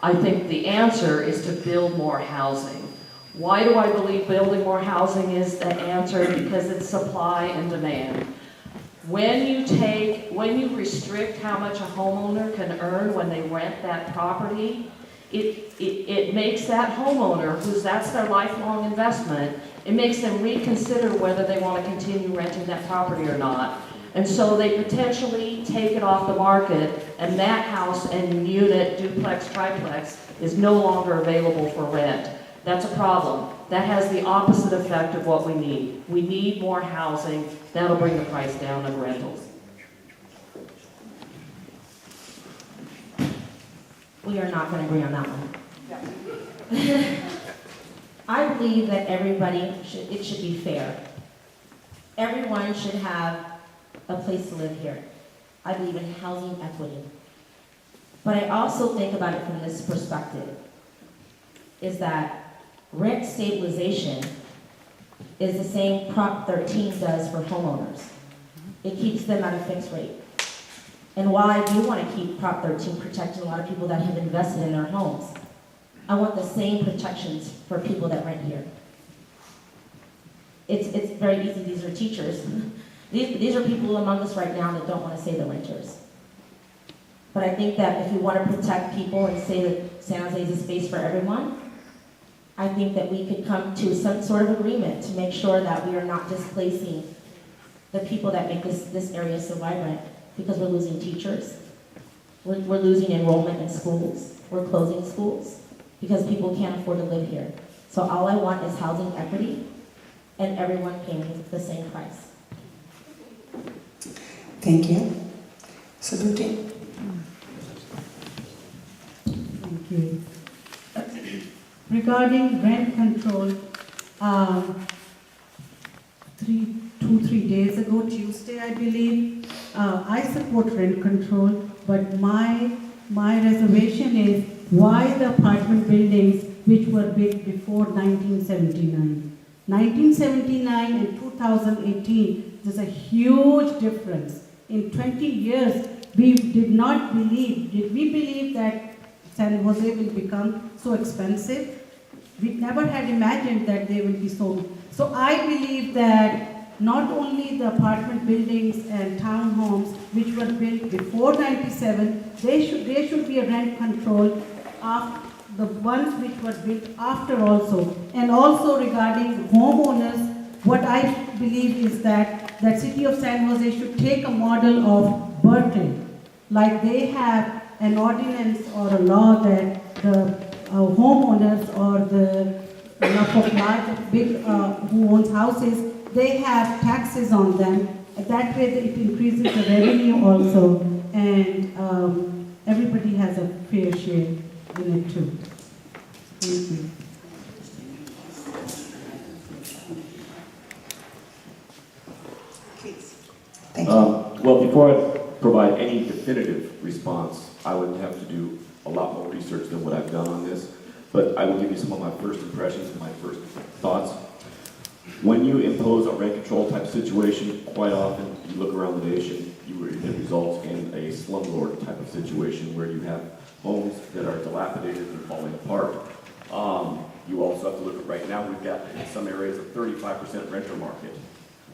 Speaker 9: I think the answer is to build more housing. Why do I believe building more housing is the answer? Because it's supply and demand. When you restrict how much a homeowner can earn when they rent that property, it makes that homeowner, that's their lifelong investment, it makes them reconsider whether they want to continue renting that property or not. And so they potentially take it off the market, and that house and unit, duplex, triplex, is no longer available for rent. That's a problem. That has the opposite effect of what we need. We need more housing. That'll bring the price down of rentals.
Speaker 10: We are not going to agree on that one. I believe that it should be fair. Everyone should have a place to live here. I believe in housing equity. But I also think about it from this perspective, is that rent stabilization is the same Prop 13 does for homeowners. It keeps them at a fixed rate. And while I do want to keep Prop 13 protecting a lot of people that have invested in their homes, I want the same protections for people that rent here. It's very easy. These are teachers. These are people among us right now that don't want to say the renters. But I think that if we want to protect people and say that San Jose is a space for everyone, I think that we could come to some sort of agreement to make sure that we are not displacing the people that make this area so vibrant, because we're losing teachers, we're losing enrollment in schools, we're closing schools, because people can't afford to live here. So all I want is housing equity and everyone paying the same price.
Speaker 4: Thank you. Subhuti?
Speaker 11: Thank you. Regarding rent control, 3 days ago, Tuesday, I believe, I support rent control, but my reservation is why the apartment buildings which were built before 1979. 1979 and 2018, there's a huge difference. In 20 years, did we believe that San Jose will become so expensive? We never had imagined that they will be so. So I believe that not only the apartment buildings and townhomes which were built before 97, there should be a rent control of the ones which were built after also. And also regarding homeowners, what I believe is that city of San Jose should take a model of Berkeley. Like they have an ordinance or a law that the homeowners or the large, big who owns houses, they have taxes on them. That way it increases the revenue also, and everybody has a fair share in it too. Thank you.
Speaker 4: Thank you.
Speaker 7: Well, before I provide any definitive response, I would have to do a lot more research than what I've done on this, but I will give you some of my first impressions and my first thoughts. When you impose a rent control type situation, quite often you look around the nation, it results in a slumlord type of situation where you have homes that are dilapidated and falling apart. You also have to look at right now, we've got in some areas a 35% renter market.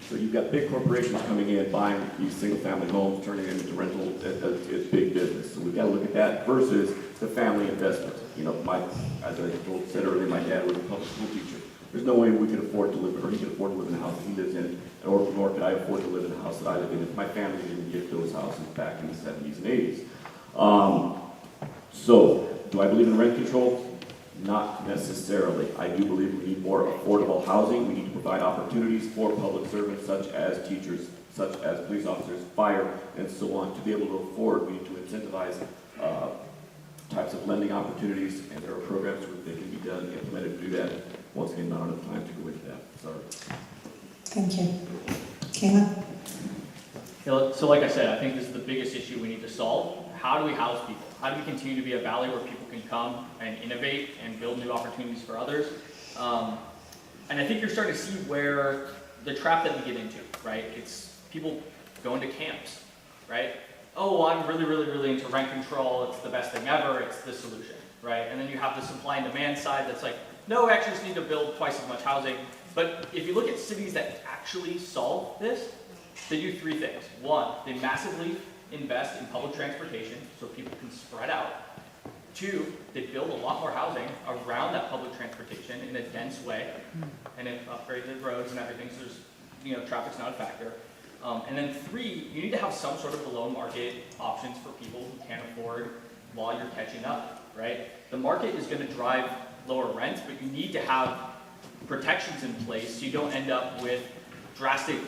Speaker 7: So you've got big corporations coming in, buying these single-family homes, turning them into rental. It's big business. So we've got to look at that versus the family investment. You know, as I said earlier, my dad was a public school teacher. There's no way we could afford to live, or he could afford to live in the house that he lives in, nor could I afford to live in the house that I live in if my family didn't get those houses back in the 70s and 80s. So, do I believe in rent control? Not necessarily. I do believe we need more affordable housing. We need to provide opportunities for public servants such as teachers, such as police officers, fire, and so on to be able to afford. We need to incentivize types of lending opportunities, and there are programs where they can be done, implemented to do that. Once again, not enough time to go into that. Sorry.
Speaker 4: Thank you. Kayla?
Speaker 8: So like I said, I think this is the biggest issue we need to solve. How do we house people? How do we continue to be a valley where people can come and innovate and build new opportunities for others? And I think you're starting to see where the trap that we get into, right? It's people going to camps, right? Oh, I'm really into rent control. It's the best thing ever. It's the solution, right? And then you have the supply and demand side that's like, no, we actually just need to build twice as much housing. But if you look at cities that actually solve this, they do three things. One, they massively invest in public transportation so people can spread out. Two, they build a lot more housing around that public transportation in a dense way, and it upgrades the roads and everything, so there's, traffic's not a factor. And then three, you need to have some sort of below market options for people who can't afford while you're catching up, right? The market is gonna drive lower rents, but you need to have protections in place so you don't end up with drastic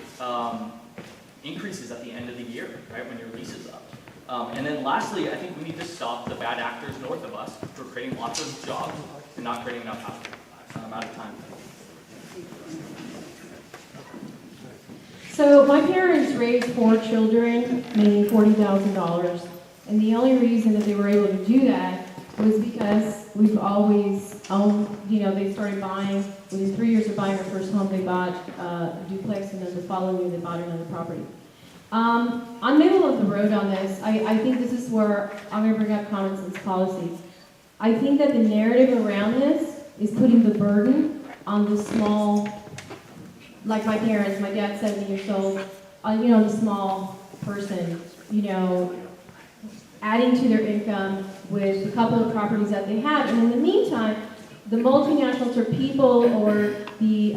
Speaker 8: increases at the end of the year, right, when your lease is up. And then lastly, I think we need to stop the bad actors north of us who are creating lots of jobs and not creating enough housing. I'm out of time.
Speaker 5: So my parents raised 4 children, making $40,000. And the only reason that they were able to do that was because we've always owned, they started buying, within 3 years of buying our first home, they bought a duplex, and then the following year they bought another property. I'm middle of the road on this. I think this is where I'm going to bring up common sense policies. I think that the narrative around this is putting the burden on the small, like my parents, my dad's 70 years old, the small person, adding to their income with a couple of properties that they have. And in the meantime, the multinationals or people or the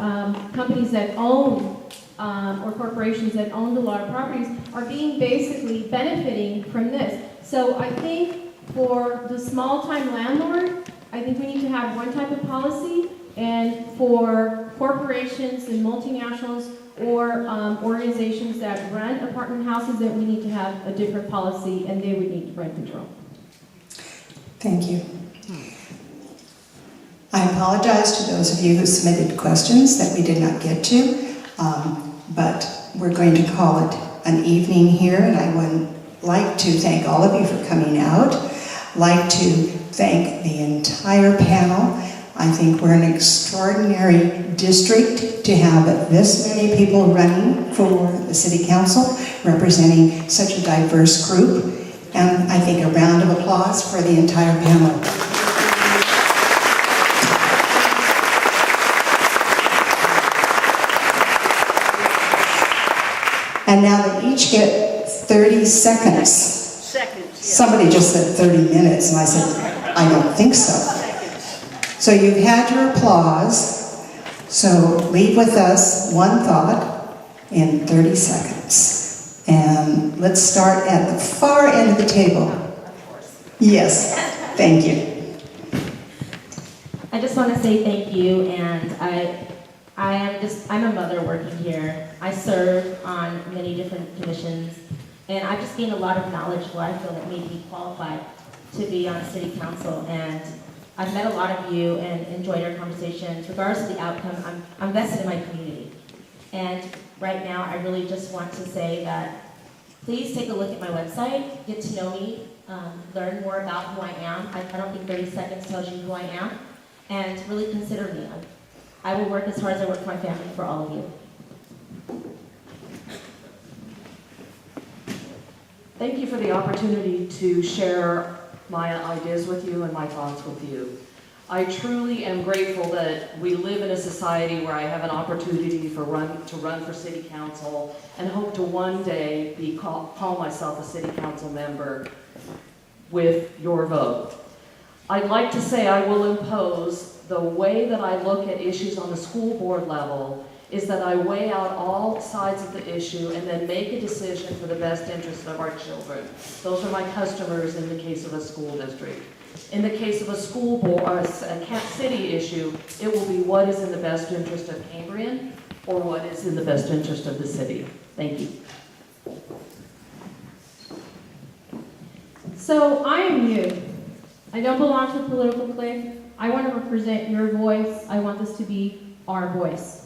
Speaker 5: companies that own or corporations that own a lot of properties are being basically benefiting from this. So I think for the small-time landlord, I think we need to have one type of policy, and for corporations and multinationals or organizations that run apartment houses, that we need to have a different policy, and they would need rent control.
Speaker 4: Thank you. I apologize to those of you who submitted questions that we did not get to, but we're going to call it an evening here, and I would like to thank all of you for coming out. Like to thank the entire panel. I think we're an extraordinary district to have this many people running for the City Council, representing such a diverse group, and I think a round of applause for the entire panel. And now they each get 30 seconds. Somebody just said 30 minutes, and I said, I don't think so. So you've had your applause, so leave with us one thought in 30 seconds. And let's start at the far end of the table. Yes, thank you.
Speaker 10: I just want to say thank you, and I'm a mother working here. I serve on many different commissions, and I've just gained a lot of knowledge where I feel that made me qualified to be on City Council. And I've met a lot of you and enjoyed our conversations. Regardless of the outcome, I'm vested in my community. And right now, I really just want to say that please take a look at my website, get to know me, learn more about who I am. I don't think 30 seconds tells you who I am, and really consider me. I will work as hard as I work for my family for all of you.
Speaker 9: Thank you for the opportunity to share my ideas with you and my thoughts with you. I truly am grateful that we live in a society where I have an opportunity to run for City Council, and hope to one day call myself a City Council member with your vote. I'd like to say I will impose the way that I look at issues on the school board level is that I weigh out all sides of the issue and then make a decision for the best interest of our children. Those are my customers in the case of a school district. In the case of a school board or a city issue, it will be what is in the best interest of Cambrian or what is in the best interest of the city. Thank you.
Speaker 5: So I am new. I don't belong to a political clique. I want to represent your voice. I want this to be our voice.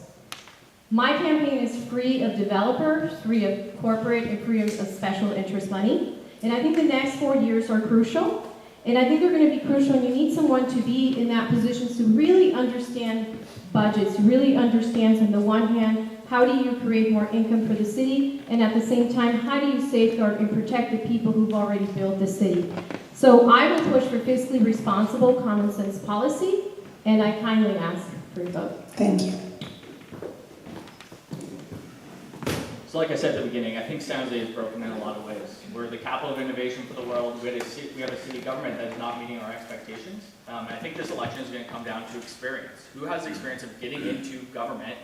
Speaker 5: My campaign is free of developers, free of corporate, and free of special interest money. And I think the next 4 years are crucial. And I think they're going to be crucial, and you need someone to be in that position to really understand budgets, really understands on the one hand, how do you create more income for the city, and at the same time, how do you safeguard and protect the people who've already built the city? So I will push for fiscally responsible, common sense policy, and I kindly ask for your vote.
Speaker 4: Thank you.
Speaker 8: So like I said at the beginning, I think San Jose is broken in a lot of ways. We're the capital of innovation for the world. We have a city government that is not meeting our expectations. And I think this election is going to come down to experience. Who has the experience of getting into government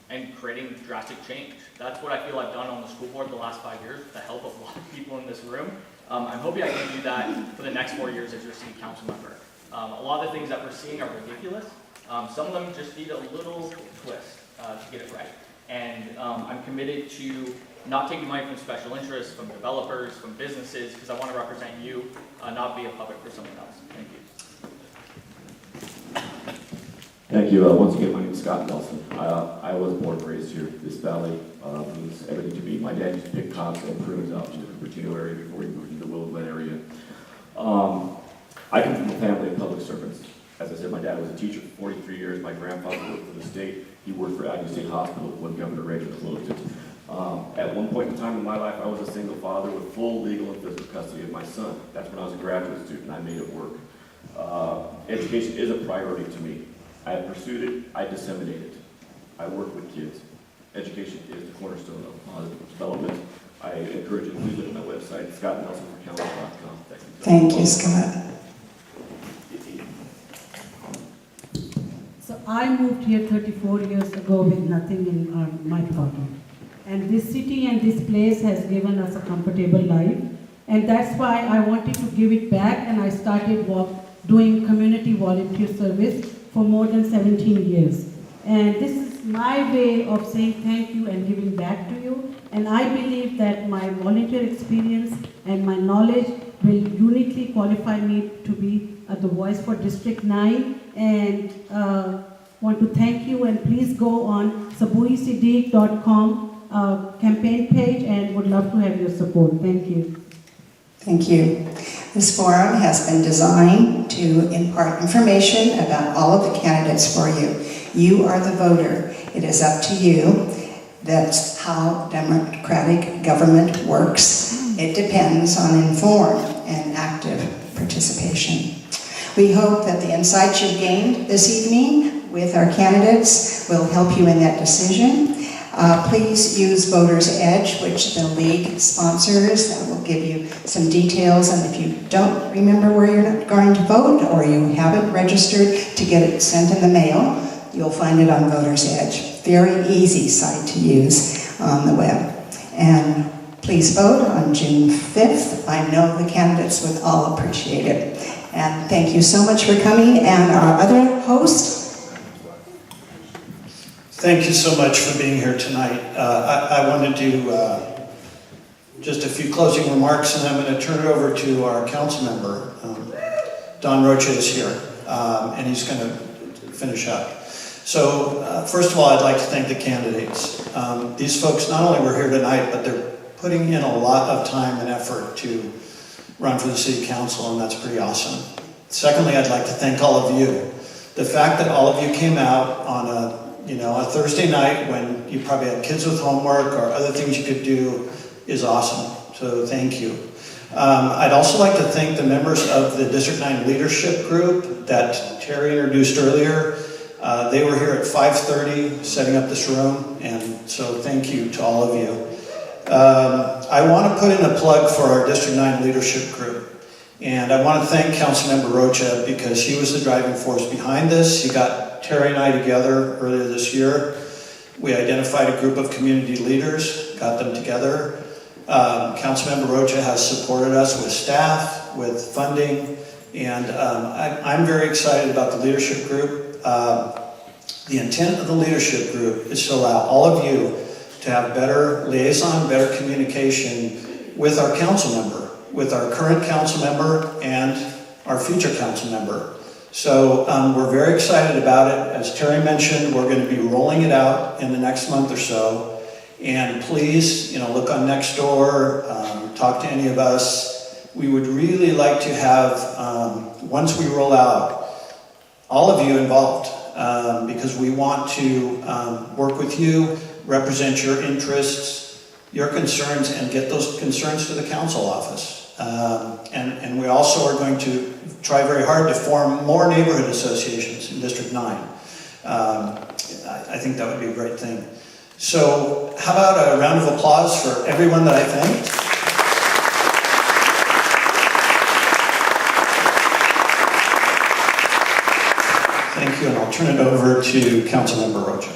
Speaker 8: and creating drastic change? That's what I feel I've done on the school board the last 5 years with the help of a lot of people in this room. I'm hoping I can do that for the next 4 years as your city council member. A lot of the things that we're seeing are ridiculous. Some of them just need a little twist to get it right. And I'm committed to not taking money from special interests, from developers, from businesses, because I want to represent you, not be a puppet for someone else. Thank you.
Speaker 7: Thank you. Once again, my name is Scott Nelson. I was born and raised here. This valley means everything to me. My dad used to pick cotton and prunes out in the Cupertino area before he moved into the Willow Glen area. I come from a family of public servants. As I said, my dad was a teacher for 43 years. My grandfather worked for the state. He worked for Agnew State Hospital when Governor Reagan closed it. At one point in time in my life, I was a single father with full legal and physical custody of my son. That's when I was a graduate student. I made it work. Education is a priority to me. I have pursued it. I disseminate it. I work with kids. Education is the cornerstone of positive development. I encourage you to please look at my website, scottnelsonforcouncil.com.
Speaker 4: Thank you, Scott.
Speaker 11: So I moved here 34 years ago with nothing in my pocket. And this city and this place has given us a comfortable life. And that's why I wanted to give it back, and I started doing community volunteer service for more than 17 years. And this is my way of saying thank you and giving back to you. And I believe that my volunteer experience and my knowledge will uniquely qualify me to be the voice for District 9. And want to thank you, and please go on sabuisiddiq.com campaign page, and would love to have your support. Thank you.
Speaker 4: Thank you. This forum has been designed to impart information about all of the candidates for you. You are the voter. It is up to you. That's how democratic government works. It depends on informed and active participation. We hope that the insights you've gained this evening with our candidates will help you in that decision. Please use Voters Edge, which the league sponsors. That will give you some details, and if you don't remember where you're going to vote, or you haven't registered to get it sent in the mail, you'll find it on Voters Edge. Very easy site to use on the web. And please vote on June 5th. I know the candidates would all appreciate it. And thank you so much for coming. And our other host.
Speaker 3: Thank you so much for being here tonight. I wanted to do just a few closing remarks, and I'm going to turn it over to our council member. Don Rocha is here, and he's going to finish up. So first of all, I'd like to thank the candidates. These folks not only were here tonight, but they're putting in a lot of time and effort to run for the city council, and that's pretty awesome. Secondly, I'd like to thank all of you. The fact that all of you came out on a Thursday night when you probably had kids with homework or other things you could do is awesome. So thank you. I'd also like to thank the members of the District 9 leadership group that Terry introduced earlier. They were here at 5:30 setting up this room, and so thank you to all of you. I want to put in a plug for our District 9 leadership group. And I want to thank Councilmember Rocha because he was the driving force behind this. He got Terry and I together earlier this year. We identified a group of community leaders, got them together. Councilmember Rocha has supported us with staff, with funding, and I'm very excited about the leadership group. The intent of the leadership group is to allow all of you to have better liaison, better communication with our council member, with our current council member and our future council member. So we're very excited about it. As Terry mentioned, we're going to be rolling it out in the next month or so. And please, look on Nextdoor, talk to any of us. We would really like to have, once we roll out, all of you involved, because we want to work with you, represent your interests, your concerns, and get those concerns to the council office. And we also are going to try very hard to form more neighborhood associations in District 9. I think that would be a great thing. So how about a round of applause for everyone that I thanked? Thank you, and I'll turn it over to Councilmember Rocha.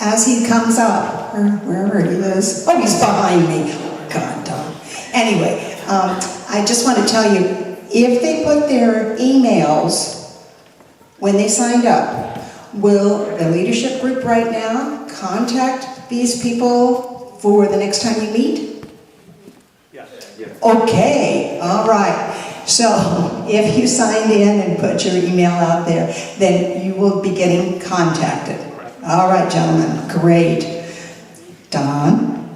Speaker 4: As he comes up, or wherever he is, oh, he's behind me. Oh, God, Tom. Anyway, I just want to tell you, if they put their emails when they signed up, will the leadership group right now contact these people for the next time you meet?
Speaker 3: Yes.
Speaker 4: Okay, all right. So if you signed in and put your email out there, then you will be getting contacted. All right, gentlemen, great. Don?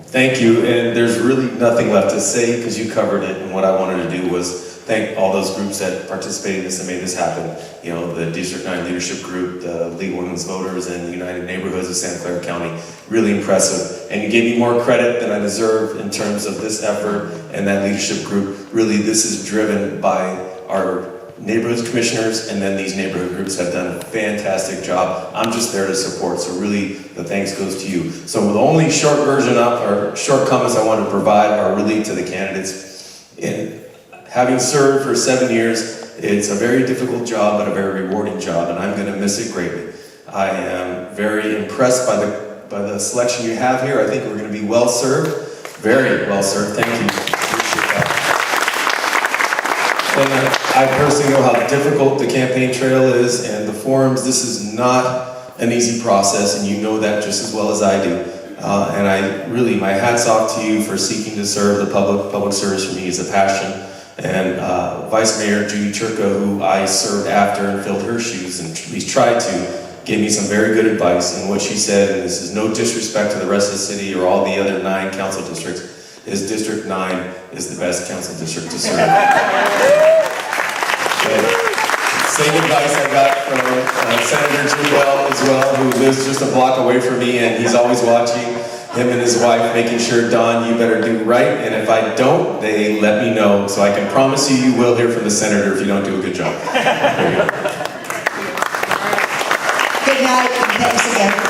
Speaker 12: Thank you, and there's really nothing left to say because you covered it, and what I wanted to do was thank all those groups that participated in this and made this happen. You know, the District 9 Leadership Group, the League of Women's Voters, and the United Neighborhoods of Santa Clara County. Really impressive. And you gave me more credit than I deserve in terms of this effort and that leadership group. Really, this is driven by our neighborhoods commissioners, and then these neighborhood groups have done a fantastic job. I'm just there to support, so really the thanks goes to you. So the only short version up, or short comments I want to provide are really to the candidates. In having served for 7 years, it's a very difficult job, but a very rewarding job, and I'm going to miss it greatly. I am very impressed by the selection you have here. I think we're going to be well served, very well served. Thank you. Appreciate that. And I personally know how difficult the campaign trail is and the forums. This is not an easy process, and you know that just as well as I do. And I really, my hat's off to you for seeking to serve the public. Public service for me is a passion. And Vice Mayor Judy Turco, who I served after and filled her shoes and at least tried to, gave me some very good advice. And what she said, and this is no disrespect to the rest of the city or all the other 9 council districts, is District 9 is the best council district to serve. Same advice I got from Senator Jubel as well, who lives just a block away from me, and he's always watching, him and his wife, making sure, Don, you better do right, and if I don't, they let me know, so I can promise you, you will hear from the senator if you don't do a good job.
Speaker 4: Good night, and thanks again.